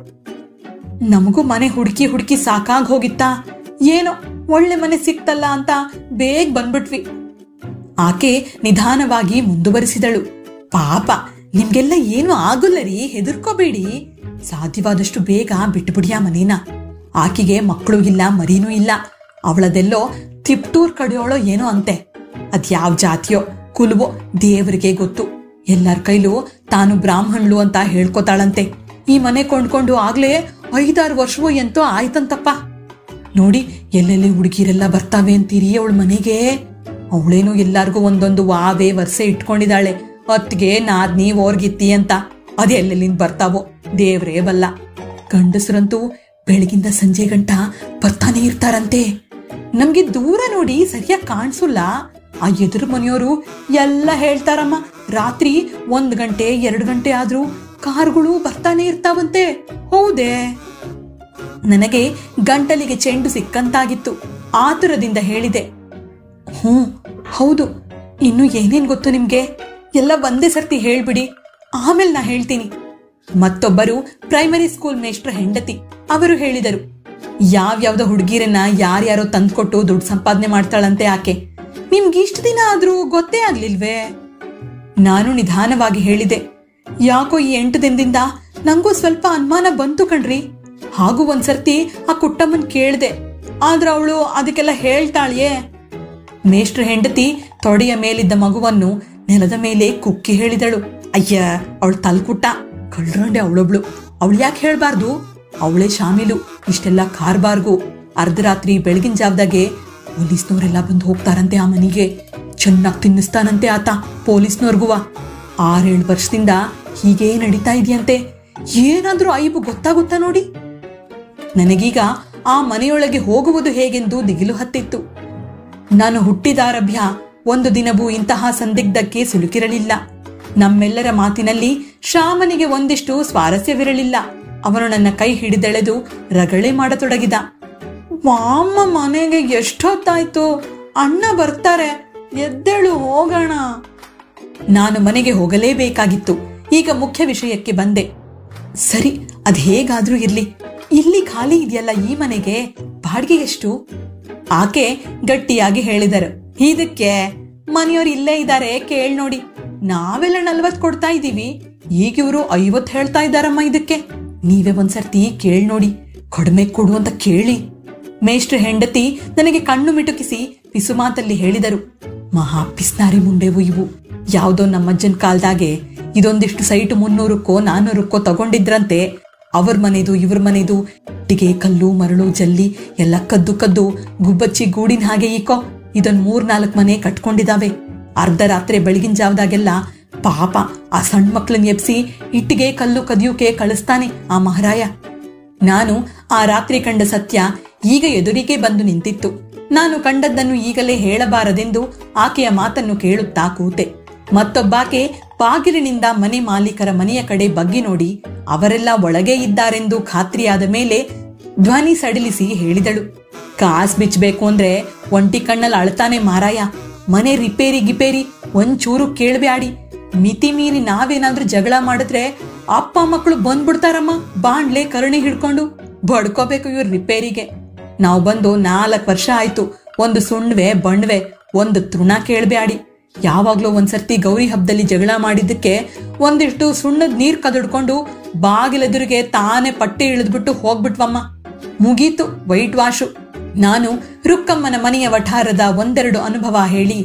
ನಮಗೂ ಮನೆ ಹುಡುಕಿ ಹುಡುಕಿ ಸಾಕಾಗ್ ಹೋಗಿತ್ತಾ. ಏನೋ ಒಳ್ಳೆ ಮನೆ ಸಿಕ್ತಲ್ಲ ಅಂತ ಬೇಗ ಬಂದ್ಬಿಟ್ವಿ. ಆಕೆ ನಿಧಾನವಾಗಿ ಮುಂದುವರಿಸಿದಳು. ಪಾಪ, ನಿಮ್ಗೆಲ್ಲ ಏನು ಆಗುಲ್ಲರಿ, ಹೆದರ್ಕೋಬೇಡಿ. ಸಾಧ್ಯವಾದಷ್ಟು ಬೇಗ ಬಿಟ್ಬಿಡಿಯಾ ಮನೇನ. ಆಕೆಗೆ ಮಕ್ಕಳು ಇಲ್ಲ, ಮರಿನೂ ಇಲ್ಲ. ಅವಳದೆಲ್ಲೋ ತಿಪ್ಟೂರ್ ಕಡೆಯೋಳೋ ಏನೋ ಅಂತೆ. ಅದ್ಯಾವ ಜಾತಿಯೋ ಕುಲವೋ ದೇವರಿಗೆ ಗೊತ್ತು. ಎಲ್ಲರ ಕೈಲೂ ತಾನು ಬ್ರಾಹ್ಮಣ್ಲು ಅಂತ ಹೇಳ್ಕೊತಾಳಂತೆ. ಈ ಮನೆ ಕೊಂಡ್ಕೊಂಡು ಆಗ್ಲೇ 5-6 ವರ್ಷವೋ ಎಂತೋ ಆಯ್ತಂತಪ್ಪ. ನೋಡಿ, ಎಲ್ಲೆಲ್ಲಿ ಹುಡುಗಿರೆಲ್ಲ ಬರ್ತಾವೆ ಅಂತೀರಿ ಅವಳ ಮನೆಗೆ. ಅವಳೇನು ಎಲ್ಲಾರ್ಗೂ ಒಂದೊಂದು ವಾವೆ ವರ್ಷೆ ಇಟ್ಕೊಂಡಿದ್ದಾಳೆ. ಹೊತ್ತಿಗೆ ನಾದ್ನಿ ಓರ್ಗಿತ್ತಿ ಅಂತ. ಅದೆಲ್ಲೆಲ್ಲಿಂದ ಬರ್ತಾವೋ ದೇವ್ರೇ ಬಲ್ಲ. ಗಂಡಸರಂತೂ ಬೆಳಗಿಂದ ಸಂಜೆ ಗಂಟ ಬರ್ತಾನೆ ಇರ್ತಾರಂತೆ. ನಮ್ಗೆ ದೂರ ನೋಡಿ ಸರಿಯಾಗಿ ಕಾಣಿಸಲ್ಲ. ಆ ಎದುರು ಮನೆಯವರು ಎಲ್ಲ ಹೇಳ್ತಾರಮ್ಮ, ರಾತ್ರಿ 1 ಗಂಟೆ 2 ಗಂಟೆ ಆದ್ರೂ ಕಾರ್ಗಳು ಬರ್ತಾನೆ ಇರ್ತಾವಂತೆ. ಹೌದೇ? ನನಗೆ ಗಂಟಲಿಗೆ ಚೆಂಡು ಸಿಕ್ಕಂತಾಗಿತ್ತು. ಆತುರದಿಂದ ಹೇಳಿದೆ, ಹೌದು. ಇನ್ನು ಏನೇನ್ ಗೊತ್ತು ನಿಮ್ಗೆ? ಎಲ್ಲ ಒಂದೇ ಸರ್ತಿ ಹೇಳ್ಬಿಡಿ, ಆಮೇಲೆ ನಾ ಹೇಳ್ತೀನಿ. ಮತ್ತೊಬ್ಬರು ಪ್ರೈಮರಿ ಸ್ಕೂಲ್ ಮೇಷ್ಟ್ರ ಹೆಂಡತಿ. ಅವರು ಹೇಳಿದರು, ಯಾವ್ಯಾವ್ದೋ ಹುಡುಗಿರನ್ನ ಯಾರ್ಯಾರೋ ತಂದ್ಕೊಟ್ಟು ದುಡ್ಡು ಸಂಪಾದನೆ ಮಾಡ್ತಾಳಂತೆ ಆಕೆ. ನಿಮ್ಗೆ ಇಷ್ಟು ದಿನ ಆದ್ರೂ ಗೊತ್ತೇ ಆಗ್ಲಿಲ್ವೇ? ನಾನು ನಿಧಾನವಾಗಿ ಹೇಳಿದೆ, ಯಾಕೋ ಈ 8 ದಿನದಿಂದ ನಂಗೂ ಸ್ವಲ್ಪ ಅನುಮಾನ ಬಂತು ಕಣ್ರಿ. ಹಾಗೂ ಒಂದ್ಸರ್ತಿ ಆ ಕುಟ್ಟಮ್ಮನ್ ಕೇಳ್ದೆ, ಆದ್ರ ಅವಳು ಅದಕ್ಕೆಲ್ಲ ಹೇಳ್ತಾಳೆಯೇ. ಮೇಷ್ಟ್ರ ಹೆಂಡತಿ ತೊಡೆಯ ಮೇಲಿದ್ದ ಮಗುವನ್ನು ನೆಲದ ಮೇಲೆ ಕುಕ್ಕಿ ಹೇಳಿದಳು, ಅಯ್ಯ, ಅವಳು ತಲ್ಕುಟ್ಟ ಕಳ್ರಂಡೆ ಅವಳೊಬ್ಳು. ಅವಳು ಯಾಕೆ ಹೇಳ್ಬಾರ್ದು? ಅವಳೇ ಶಾಮೀಲು ಇಷ್ಟೆಲ್ಲ ಕಾರ್ಬಾರ್ಗು. ಅರ್ಧರಾತ್ರಿ ಬೆಳಗಿನ ಜಾವದಾಗೆ ಪೊಲೀಸ್ನವರೆಲ್ಲ ಬಂದು ಹೋಗ್ತಾರಂತೆ ಆ ಮನೆಗೆ. ಚೆನ್ನಾಗಿ ತಿನ್ನಿಸ್ತಾನಂತೆ ಆತ ಪೊಲೀಸ್ನವ್ರಿಗುವ. 6-7 ವರ್ಷದಿಂದ ಹೀಗೇ ನಡೀತಾ ಇದೆಯಂತೆ. ಏನಾದ್ರೂ ಐಬು ಗೊತ್ತಾಗುತ್ತಾ ನೋಡಿ. ನನಗೀಗ ಆ ಮನೆಯೊಳಗೆ ಹೋಗುವುದು ಹೇಗೆಂದು ದಿಗಿಲು ಹತ್ತಿತ್ತು. ನಾನು ಹುಟ್ಟಿದಾರಭ್ಯ ಒಂದು ದಿನವೂ ಇಂತಹ ಸಂದಿಗ್ಧಕ್ಕೆ ಸಿಲುಕಿರಲಿಲ್ಲ. ನಮ್ಮೆಲ್ಲರ ಮಾತಿನಲ್ಲಿ ಶ್ಯಾಮನಿಗೆ ಒಂದಿಷ್ಟು ಸ್ವಾರಸ್ಯವಿರಲಿಲ್ಲ. ಅವನು ನನ್ನ ಕೈ ಹಿಡಿದೆಳೆದು ರಗಳೆ ಮಾಡತೊಡಗಿದ. ವಾಮ್ಮ, ಮನೆಗೆ ಎಷ್ಟೊತ್ತಾಯ್ತು, ಅಣ್ಣ ಬರ್ತಾರೆ, ಎದ್ದೇಳು ಹೋಗೋಣ. ನಾನು ಮನೆಗೆ ಹೋಗಲೇಬೇಕಾಗಿತ್ತು. ಈಗ ಮುಖ್ಯ ವಿಷಯಕ್ಕೆ ಬಂದೆ. ಸರಿ, ಅದ್ ಹೇಗಾದ್ರೂ ಇರ್ಲಿ, ಇಲ್ಲಿ ಖಾಲಿ ಇದೆಯಲ್ಲ ಈ ಮನೆಗೆ ಬಾಡಿಗೆ ಎಷ್ಟು? ಆಕೆ ಗಟ್ಟಿಯಾಗಿ ಹೇಳಿದರು, ಇದಕ್ಕೆ ಮನೆಯವ್ರು ಇಲ್ಲೇ ಇದ್ದಾರೆ, ಕೇಳ್ ನೋಡಿ. ನಾವೆಲ್ಲ 40 ಕೊಡ್ತಾ ಇದ್ದೀವಿ, ಈಗ ಇವರು 50 ಹೇಳ್ತಾ ಇದ್ದಾರಮ್ಮ ಇದಕ್ಕೆ. ನೀವೇ ಒಂದ್ಸರ್ತಿ ಕೇಳ್ ನೋಡಿ, ಕಡಿಮೆ ಕೊಡು ಅಂತ ಕೇಳಿ. ಮೇಷ್ಟ್ರ ಹೆಂಡತಿ ನನಗೆ ಕಣ್ಣು ಮಿಟುಕಿಸಿ ಪಿಸುಮಾತಲ್ಲಿ ಹೇಳಿದರು, ಮಹಾ ಪಿಸ್ನಾರಿ ಮುಂಡೆವು ಇವು. ಯಾವುದೋ ನಮ್ಮಜ್ಜನ್ ಕಾಲ್ದಾಗೆ ಇದೊಂದಿಷ್ಟು ಸೈಟು 300ಕ್ಕೋ 400ಕ್ಕೋ ತಗೊಂಡಿದ್ರಂತೆ. ಅವ್ರ ಮನೆದು ಇವ್ರ ಮನೆದು ಇಟ್ಟಿಗೆ ಕಲ್ಲು ಮರಳು ಜಲ್ಲಿ ಎಲ್ಲ ಕದ್ದು ಕದ್ದು ಗುಬ್ಬಚ್ಚಿ ಗೂಡಿನ ಹಾಗೆ ಈಕೋ ಇದೊಂದು 3-4 ಮನೆ ಕಟ್ಕೊಂಡಿದಾವೆ. ಅರ್ಧ ರಾತ್ರಿ ಬೆಳಗಿನ ಜಾವದಾಗೆಲ್ಲ ಪಾಪ ಆ ಸಣ್ಣ ಮಕ್ಳನ್ನ ಎಬ್ಸಿ ಇಟ್ಟಿಗೆ ಕಲ್ಲು ಕದಿಯೋಕೆ ಕಳಿಸ್ತಾನೆ ಆ ಮಹಾರಾಯ. ನಾನು ಆ ರಾತ್ರಿ ಕಂಡ ಸತ್ಯ ಈಗ ಎದುರಿಗೆ ಬಂದು ನಿಂತಿತ್ತು. ನಾನು ಕಂಡದ್ದನ್ನು ಈಗಲೇ ಹೇಳಬಾರದೆಂದು ಆಕೆಯ ಮಾತನ್ನು ಕೇಳುತ್ತಾ ಕೂತೆ. ಮತ್ತೊಬ್ಬಾಕೆ ಬಾಗಿಲಿನಿಂದ ಮನೆ ಮಾಲೀಕರ ಮನೆಯ ಕಡೆ ಬಗ್ಗಿ ನೋಡಿ ಅವರೆಲ್ಲ ಒಳಗೆ ಇದ್ದಾರೆಂದು ಖಾತ್ರಿಯಾದ ಮೇಲೆ ಧ್ವನಿ ಸಡಿಲಿಸಿ ಹೇಳಿದಳು, ಕಾಸ್ ಬಿಚ್ಚಬೇಕು ಅಂದ್ರೆ ಒಂಟಿ ಕಣ್ಣಲ್ಲಿ ಅಳ್ತಾನೆ ಮಾರಾಯ. ಮನೆ ರಿಪೇರಿ ಗಿಪೇರಿ ಒಂಚೂರು ಕೇಳ್ಬ್ಯಾಡಿ. ಮಿತಿ ಮೀರಿ ನಾವೇನಾದ್ರೂ ಜಗಳ ಮಾಡಿದ್ರೆ ಅಪ್ಪ ಮಕ್ಕಳು ಬಂದ್ಬಿಡ್ತಾರಮ್ಮ, ಬಾಂಡ್ಲೆ ಕರುಣಿ ಹಿಡ್ಕೊಂಡು ಬಡ್ಕೋಬೇಕು ಇವ್ರ ರಿಪೇರಿಗೆ. ನಾವು ಬಂದು 4 ವರ್ಷ ಆಯ್ತು. ಒಂದು ಸುಣ್ವೆ ಬಣ್ವೆ ಒಂದು ತೃಣ ಕೇಳ್ಬ್ಯಾಡಿ. ಯಾವಾಗ್ಲೂ ಒಂದ್ಸರ್ತಿ ಗೌರಿ ಹಬ್ಬದಲ್ಲಿ ಜಗಳ ಮಾಡಿದ್ದಕ್ಕೆ ಒಂದಿಷ್ಟು ಸುಣ್ಣದ ನೀರ್ ಕದಡ್ಕೊಂಡು ಬಾಗಿಲೆದುರಿಗೆ ತಾನೇ ಪಟ್ಟಿ ಇಳಿದ್ಬಿಟ್ಟು ಹೋಗ್ಬಿಟ್ವಮ್ಮ. ಮುಗೀತು ವೈಟ್ ವಾಶು. ನಾನು ರುಕ್ಕಮ್ಮನ ಮನೆಯ ವಠಾರದ ಒಂದೆರಡು ಅನುಭವ ಹೇಳಿ,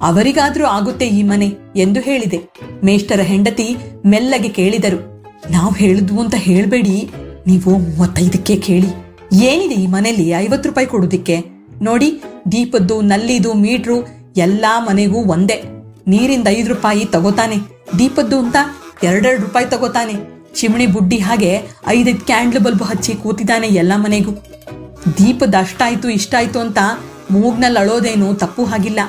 ಅವರಿಗಾದ್ರೂ ಆಗುತ್ತೆ ಈ ಮನೆ ಎಂದು ಹೇಳಿದೆ. ಮೇಷ್ಟರ ಹೆಂಡತಿ ಮೆಲ್ಲಗೆ ಕೇಳಿದರು. ನಾವು ಹೇಳಿದ್ವು ಅಂತ ಹೇಳ್ಬೇಡಿ, ನೀವು 35ಕ್ಕೆ ಕೇಳಿ. ಏನಿದೆ ಈ ಮನೆಯಲ್ಲಿ 50 ರೂಪಾಯಿ ಕೊಡೋದಿಕ್ಕೆ? ನೋಡಿ, ದೀಪದ್ದು ನಲ್ಲಿದು ಮೀಟ್ರು ಎಲ್ಲಾ ಮನೆಗೂ ಒಂದೇ. ನೀರಿಂದ 5 ರೂಪಾಯಿ ತಗೋತಾನೆ, ದೀಪದ್ದು ಅಂತ 2 ರೂಪಾಯಿ ತಗೋತಾನೆ. ಚಿಮಣಿ ಬುಡ್ಡಿ ಹಾಗೆ 5 ಕ್ಯಾಂಡ್ಲ್ ಬಲ್ಬ್ ಹಚ್ಚಿ ಕೂತಿದ್ದಾನೆ ಎಲ್ಲ ಮನೆಗೂ. ದೀಪದ ಅಷ್ಟಾಯ್ತು ಇಷ್ಟಾಯ್ತು ಅಂತ ಮೂಗ್ನಲ್ಲಿ ಅಳೋದೇನು ತಪ್ಪು ಹಾಗಿಲ್ಲ.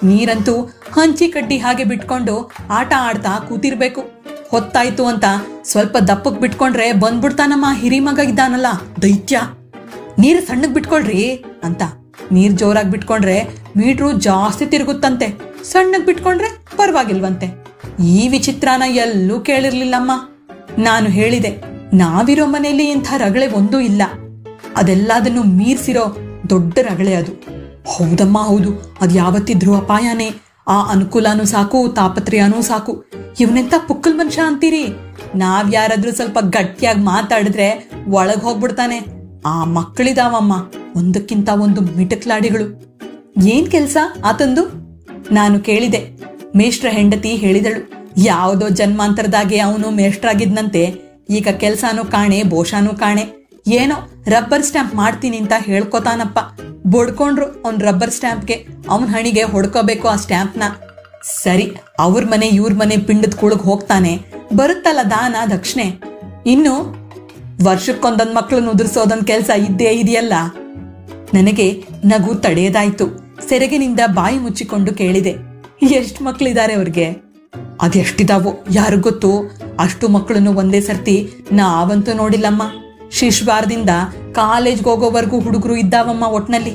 ನೀರಂತೂ ಹಂಚಿ ಕಡ್ಡಿ ಹಾಗೆ ಬಿಟ್ಕೊಂಡು ಆಟ ಆಡ್ತಾ ಕೂತಿರ್ಬೇಕು. ಹೊತ್ತಾಯ್ತು ಅಂತ ಸ್ವಲ್ಪ ದಪ್ಪಕ್ ಬಿಟ್ಕೊಂಡ್ರೆ ಬಂದ್ಬಿಡ್ತಾನಮ್ಮ ಹಿರಿಮಗ ಇದ್ದಾನಲ್ಲ ದೈತ್ಯ. ನೀರು ಸಣ್ಣಗ್ ಬಿಟ್ಕೊಳ್ರಿ ಅಂತ. ನೀರ್ ಜೋರಾಗಿ ಬಿಟ್ಕೊಂಡ್ರೆ ಮೀಟ್ರು ಜಾಸ್ತಿ ತಿರುಗುತ್ತಂತೆ, ಸಣ್ಣಗ್ ಬಿಟ್ಕೊಂಡ್ರೆ ಪರವಾಗಿಲ್ವಂತೆ. ಈ ವಿಚಿತ್ರನ ಎಲ್ಲೂ ಕೇಳಿರ್ಲಿಲ್ಲಮ್ಮ. ನಾನು ಹೇಳಿದೆ, ನಾವಿರೋ ಮನೆಯಲ್ಲಿ ಇಂಥ ರಗಳೆ ಒಂದೂ ಇಲ್ಲ, ಅದೆಲ್ಲದನ್ನು ಮೀರ್ಸಿರೋ ದೊಡ್ಡ ರಗಳೆ ಅದು. ಹೌದಮ್ಮ ಹೌದು, ಅದು ಯಾವತ್ತಿದ್ರು ಅಪಾಯನೇ. ಆ ಅನುಕೂಲನೂ ಸಾಕು, ತಾಪತ್ರಯನೂ ಸಾಕು. ಇವನೆಂತ ಪುಕ್ಕಲ್ ಮನುಷ್ಯ ಅಂತೀರಿ? ನಾವ್ಯಾರಾದ್ರೂ ಸ್ವಲ್ಪ ಗಟ್ಟಿಯಾಗಿ ಮಾತಾಡಿದ್ರೆ ಒಳಗ್ ಹೋಗ್ಬಿಡ್ತಾನೆ. ಆ ಮಕ್ಕಳಿದಾವಮ್ಮ, ಒಂದಕ್ಕಿಂತ ಒಂದು ಮಿಟಕ್ಲಾಡಿಗಳು. ಏನ್ ಕೆಲ್ಸ ಆತಂದು? ನಾನು ಕೇಳಿದೆ. ಮೇಷ್ಟ್ರ ಹೆಂಡತಿ ಹೇಳಿದಳು, ಯಾವುದೋ ಜನ್ಮಾಂತರದಾಗೆ ಅವನು ಮೇಷ್ಟ್ರಾಗಿದ್ನಂತೆ. ಈಗ ಕೆಲ್ಸಾನೂ ಕಾಣೆ, ಬೋಷಾನೂ ಕಾಣೆ. ಏನೋ ರಬ್ಬರ್ ಸ್ಟ್ಯಾಂಪ್ ಮಾಡ್ತೀನಿ ಅಂತ ಹೇಳ್ಕೊತಾನಪ್ಪ. ಬಡ್ಕೊಂಡ್ರು ಅವ್ನ್ ರಬ್ಬರ್ ಸ್ಟ್ಯಾಂಪ್ಗೆ. ಅವನ್ ಹಣಿಗೆ ಹೊಡ್ಕೋಬೇಕು ಆ ಸ್ಟ್ಯಾಂಪ್ನ. ಸರಿ, ಅವ್ರ ಮನೆ ಇವ್ರ ಮನೆ ಪಿಂಡದ ಕೂಳಗ್ ಹೋಗ್ತಾನೆ, ಬರುತ್ತಲ್ಲ ದಾನ ದಕ್ಷಿಣೆ. ಇನ್ನು ವರ್ಷಕ್ಕೊಂದೊಂದ್ ಮಕ್ಳನ್ನ ಉದುರ್ಸೋದೊಂದ್ ಕೆಲ್ಸ ಇದ್ದೇ ಇದೆಯಲ್ಲ. ನನಗೆ ನಗು ತಡೆಯದಾಯ್ತು. ಸೆರಗಿನಿಂದ ಬಾಯಿ ಮುಚ್ಚಿಕೊಂಡು ಕೇಳಿದೆ, ಎಷ್ಟ್ ಮಕ್ಳಿದ್ದಾರೆ ಅವ್ರಿಗೆ? ಅದೆಷ್ಟಿದಾವೋ ಯಾರು ಗೊತ್ತು. ಅಷ್ಟು ಮಕ್ಕಳನ್ನು ಒಂದೇ ಸರ್ತಿ ನಾವಂತೂ ನೋಡಿಲ್ಲಮ್ಮ. ಶಿಶ್ವಾರದಿಂದ ಕಾಲೇಜ್ಗೆ ಹೋಗೋವರೆಗೂ ಹುಡುಗರು ಇದ್ದಾವಮ್ಮ. ಒಟ್ನಲ್ಲಿ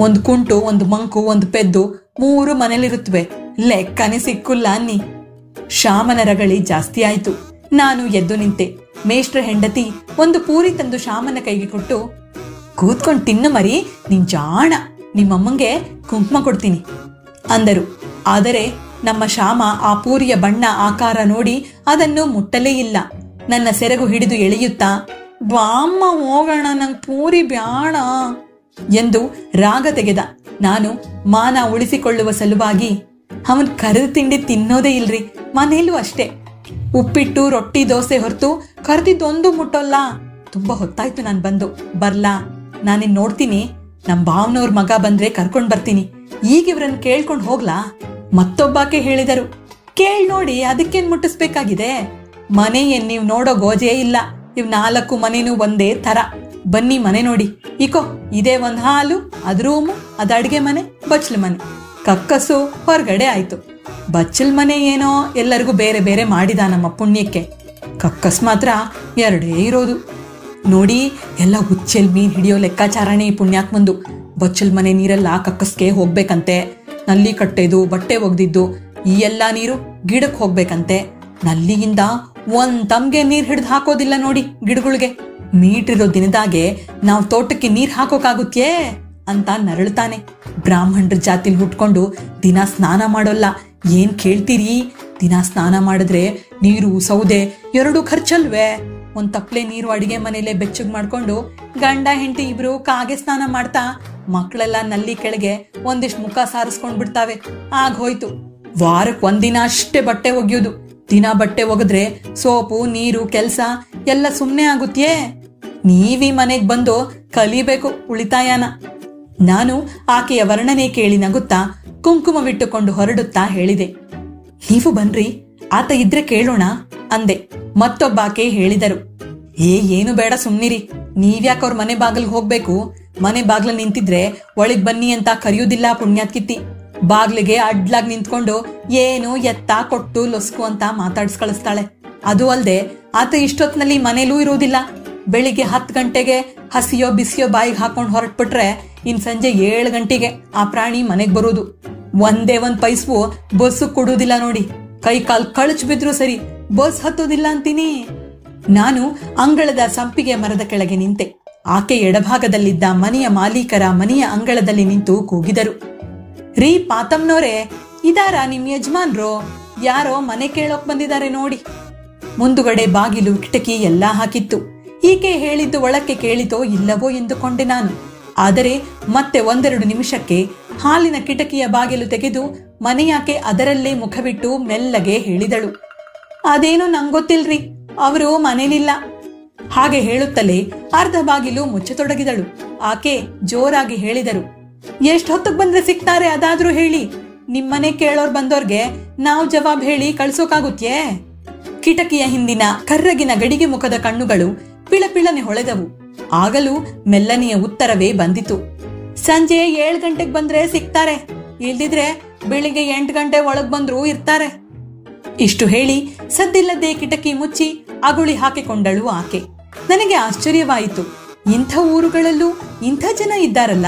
ಒಂದ್ ಕುಂಟು, ಒಂದು ಮಂಕು, ಒಂದು ಪೆದ್ದು 3 ಮನೇಲಿರುತ್ತವೆ. ಲೆಕ್ಕನೇ ಸಿಕ್ಕುಲ್ಲ ಅನ್ನಿ. ಶ್ಯಾಮನ ರಗಳಿ ಜಾಸ್ತಿ ಆಯ್ತು. ನಾನು ಎದ್ದು ನಿಂತೆ. ಮೇಷ್ಟ್ರ ಹೆಂಡತಿ ಒಂದು ಪೂರಿ ತಂದು ಶ್ಯಾಮನ ಕೈಗೆ ಕೊಟ್ಟು, ಕೂತ್ಕೊಂಡು ತಿನ್ನು ಮರಿ, ನಿನ್ ಜಾಣ, ನಿಮ್ಮಮ್ಮಂಗೆ ಕುಂಕುಮ ಕೊಡ್ತೀನಿ ಅಂದರು. ಆದರೆ ನಮ್ಮ ಶ್ಯಾಮ ಆ ಪೂರಿಯ ಬಣ್ಣ ಆಕಾರ ನೋಡಿ ಅದನ್ನು ಮುಟ್ಟಲೇ ಇಲ್ಲ. ನನ್ನ ಸೆರಗು ಹಿಡಿದು ಎಳೆಯುತ್ತಾ, ಬಾಮ್ಮ ಹೋಗೋಣ, ನಂಗೆ ಪೂರಿ ಬ್ಯಾಡ ಎಂದು ರಾಗ ತೆಗೆದ. ನಾನು ಮಾನ ಉಳಿಸಿಕೊಳ್ಳುವ ಸಲುವಾಗಿ, ಅವನ್ ಕರೆದ ತಿಂಡಿ ತಿನ್ನೋದೇ ಇಲ್ರಿ, ಮನೇಲೂ ಅಷ್ಟೇ. ಉಪ್ಪಿಟ್ಟು ರೊಟ್ಟಿ ದೋಸೆ ಹೊರತು ಕರೆದಿದ್ದೊಂದು ಮುಟ್ಟೋಲ್ಲ. ತುಂಬಾ ಹೊತ್ತಾಯ್ತು ನಾನು ಬಂದು. ಬರ್ಲಾ? ನಾನಿನ್ ನೋಡ್ತೀನಿ. ನಮ್ ಭಾವನವ್ರ ಮಗ ಬಂದ್ರೆ ಕರ್ಕೊಂಡ್ ಬರ್ತೀನಿ. ಈಗ ಇವ್ರನ್ನ ಕೇಳ್ಕೊಂಡ್ ಹೋಗ್ಲಾ? ಮತ್ತೊಬ್ಬಾಕೆ ಹೇಳಿದರು. ಕೇಳ್ ನೋಡಿ, ಅದಕ್ಕೇನ್ ಮುಟ್ಟಿಸ್ಬೇಕಾಗಿದೆ? ಮನೆ ಏನ್ ನೀವ್ ನೋಡೋ ಗೋಜೆ ಇಲ್ಲ. ಇವ್ 4 ಮನೆನೂ ಒಂದೇ ತರ. ಬನ್ನಿ ಮನೆ ನೋಡಿ. ಇಕೋ, ಇದೇ ಒಂದ್ ಹಾಲು, ಅದ್ ರೂಮು, ಅದ್ ಅಡ್ಗೆ ಮನೆ, ಬಚ್ಚಲ ಮನೆ. ಕಕ್ಕಸು ಹೊರಗಡೆ ಆಯ್ತು. ಬಚ್ಚಲ್ ಮನೆ ಏನೋ ಎಲ್ಲರಿಗೂ ಬೇರೆ ಬೇರೆ ಮಾಡಿದ ನಮ್ಮ ಪುಣ್ಯಕ್ಕೆ. ಕಕ್ಕಸ್ ಮಾತ್ರ 2 ಇರೋದು. ನೋಡಿ, ಎಲ್ಲ ಹುಚ್ಚೆಲ್ ಮೀನ್ ಹಿಡಿಯೋ ಲೆಕ್ಕಾಚಾರನೇ ಈ ಪುಣ್ಯಾಕ್ ಬಂದು. ಬಚ್ಚಲ್ ಮನೆ ನೀರೆಲ್ಲ ಕಕ್ಕಸ್ಗೆ ಹೋಗ್ಬೇಕಂತೆ. ನಲ್ಲಿ ಕಟ್ಟೆದು, ಬಟ್ಟೆ ಒಗ್ದಿದ್ದು ಈ ಎಲ್ಲಾ ನೀರು ಗಿಡಕ್ ಹೋಗ್ಬೇಕಂತೆ. ನಲ್ಲಿಯಿಂದ ಒಂದ್ ತಮ್ಗೆ ನೀರ್ ಹಿಡ್ದು ಹಾಕೋದಿಲ್ಲ ನೋಡಿ ಗಿಡಗಳಿಗೆ. ಮೀಟ್ರಿರೋ ದಿನದಾಗೆ ನಾವ್ ತೋಟಕ್ಕೆ ನೀರ್ ಹಾಕೋಕಾಗುತ್ತೇ ಅಂತ ನರಳ್ತಾನೆ. ಬ್ರಾಹ್ಮಣರ ಜಾತಿಲ್ ಹುಟ್ಕೊಂಡು ದಿನ ಸ್ನಾನ ಮಾಡೋಲ್ಲ. ಏನ್ ಕೇಳ್ತೀರಿ? ದಿನ ಸ್ನಾನ ಮಾಡಿದ್ರೆ ನೀರು ಸೌದೆ 2 ಖರ್ಚಲ್ವೇ? ಒಂದ್ ತಪ್ಲೆ ನೀರು ಅಡಿಗೆ ಮನೇಲೆ ಬೆಚ್ಚಗ್ ಮಾಡ್ಕೊಂಡು ಗಂಡ ಹೆಂಡತಿ ಇಬ್ರು ಕಾಗೆ ಸ್ನಾನ ಮಾಡ್ತಾ ಮಕ್ಕಳೆಲ್ಲ ನಲ್ಲಿ ಕೆಳಗೆ ಒಂದಿಷ್ಟು ಮುಖ ಸಾರಿಸ್ಕೊಂಡ್ ಬಿಡ್ತಾವೆ. ಆಗ ಹೋಯ್ತು. ವಾರಕ್ 1 ದಿನ ಅಷ್ಟೇ ಬಟ್ಟೆ ಒಗೆಯೋದು. ದಿನ ಬಟ್ಟೆ ಒಗೆದ್ರೆ ಸೋಪು ನೀರು ಕೆಲ್ಸ ಎಲ್ಲ ಸುಮ್ನೆ ಆಗುತ್ತೇ. ನೀವೀ ಮನೆಗ್ ಬಂದು ಕಲಿಬೇಕು ಉಳಿತಾಯನ. ನಾನು ಆಕೆಯ ವರ್ಣನೆ ಕೇಳಿ ನಗುತ್ತಾ ಕುಂಕುಮವಿಟ್ಟುಕೊಂಡು ಹೊರಡುತ್ತಾ ಹೇಳಿದೆ, ನೀವು ಬನ್ರಿ, ಆತ ಇದ್ರೆ ಕೇಳೋಣ ಅಂದೆ. ಮತ್ತೊಬ್ಬಾಕೆ ಹೇಳಿದರು, ಏನು ಬೇಡ ಸುಮ್ನಿರಿ, ನೀವ್ಯಾಕ ಅವ್ರ ಮನೆ ಬಾಗಿಲ್ಗೆ ಹೋಗ್ಬೇಕು? ಮನೆ ಬಾಗ್ಲ ನಿಂತಿದ್ರೆ ಒಳಗ್ ಬನ್ನಿ ಅಂತ ಕರೆಯುವುದಿಲ್ಲ ಪುಣ್ಯಾತ್ಕಿತ್ತಿ. ಬಾಗ್ಲಿಗೆ ಅಡ್ಲಾಗ್ ನಿಂತ್ಕೊಂಡು ಏನು ಎತ್ತ ಕೊಟ್ಟು ಲೊಸ್ಕು ಅಂತ ಮಾತಾಡ್ಸ್ ಕಳಿಸ್ತಾಳೆ. ಅದು ಅಲ್ದೆ ಆತ ಇಷ್ಟೊತ್ನಲ್ಲಿ ಮನೇಲೂ ಇರೋದಿಲ್ಲ. ಬೆಳಿಗ್ಗೆ 10 ಗಂಟೆಗೆ ಹಸಿಯೋ ಬಿಸಿಯೋ ಬಾಯಿಗೆ ಹಾಕೊಂಡ್ ಹೊರಟ್ಬಿಟ್ರೆ ಇನ್ ಸಂಜೆ 7 ಗಂಟೆಗೆ ಆ ಪ್ರಾಣಿ ಮನೆಗ್ ಬರೋದು. ಒಂದೇ ಒಂದ್ ಪೈಸ್ವು ಬಸ್ಸು ಕೊಡುವುದಿಲ್ಲ ನೋಡಿ. ಕೈ ಕಾಲ್ ಕಳಚ್ ಬಿದ್ರು ಸರಿ, ಬಸ್ ಹತ್ತೋದಿಲ್ಲ ಅಂತೀನಿ. ನಾನು ಅಂಗಳದ ಸಂಪಿಗೆ ಮರದ ಕೆಳಗೆ ನಿಂತೆ. ಆಕೆ ಎಡಭಾಗದಲ್ಲಿದ್ದ ಮನೆಯ ಮಾಲೀಕರ ಮನೆಯ ಅಂಗಳದಲ್ಲಿ ನಿಂತು ಕೂಗಿದರು. ರೀ ಪಾತಮ್ನೋರೇ, ಇದಾರ ನಿಮ್ ಯಜಮಾನ್ರೋ? ಯಾರೋ ಮನೆ ಕೇಳೋಕ್ ಬಂದಿದ್ದಾರೆ ನೋಡಿ. ಮುಂದುಗಡೆ ಬಾಗಿಲು ಕಿಟಕಿ ಎಲ್ಲಾ ಹಾಕಿತ್ತು. ಈಕೆ ಹೇಳಿದ್ದು ಒಳಕ್ಕೆ ಕೇಳಿತೋ ಇಲ್ಲವೋ ಎಂದುಕೊಂಡೆ ನಾನು. ಆದರೆ ಮತ್ತೆ 1-2 ನಿಮಿಷಕ್ಕೆ ಹಾಲಿನ ಕಿಟಕಿಯ ಬಾಗಿಲು ತೆಗೆದು ಮನೆಯಾಕೆ ಅದರಲ್ಲೇ ಮುಖವಿಟ್ಟು ಮೆಲ್ಲಗೆ ಹೇಳಿದಳು, ಅದೇನೋ ನಂಗೊತ್ತಿಲ್ರಿ, ಅವರು ಮನೇಲಿಲ್ಲ. ಹಾಗೆ ಹೇಳುತ್ತಲೇ ಅರ್ಧ ಬಾಗಿಲು ಮುಚ್ಚತೊಡಗಿದಳು. ಆಕೆ ಜೋರಾಗಿ ಹೇಳಿದರು, ಎಷ್ಟ್ ಹೊತ್ತಿಗೆ ಬಂದ್ರೆ ಸಿಗ್ತಾರೆ ಅದಾದ್ರೂ ಹೇಳಿ. ನಿಮ್ಮನೆ ಕೇಳೋರ್ ಬಂದೋರ್ಗೆ ನಾವು ಜವಾಬ್ ಹೇಳಿ ಕಳ್ಸೋಕಾಗುತ್ತೇ? ಕಿಟಕಿಯ ಹಿಂದಿನ ಕರ್ರಗಿನ ಗಡಿಗೆ ಮುಖದ ಕಣ್ಣುಗಳು ಪಿಳಪಿಳನೆ ಹೊಳೆದವು. ಆಗಲೂ ಮೆಲ್ಲನೆಯ ಉತ್ತರವೇ ಬಂದಿತು, ಸಂಜೆ 7 ಗಂಟೆಗೆ ಬಂದ್ರೆ ಸಿಗ್ತಾರೆ, ಇಲ್ದಿದ್ರೆ ಬೆಳಿಗ್ಗೆ 8 ಗಂಟೆ ಒಳಗ್ ಬಂದ್ರೂ ಇರ್ತಾರೆ. ಇಷ್ಟು ಹೇಳಿ ಸದ್ದಿಲ್ಲದೆ ಕಿಟಕಿ ಮುಚ್ಚಿ ಅಗುಳಿ ಹಾಕಿಕೊಂಡಳು ಆಕೆ. ನನಗೆ ಆಶ್ಚರ್ಯವಾಯಿತು. ಇಂಥ ಊರುಗಳಲ್ಲೂ ಇಂಥ ಜನ ಇದ್ದಾರಲ್ಲ.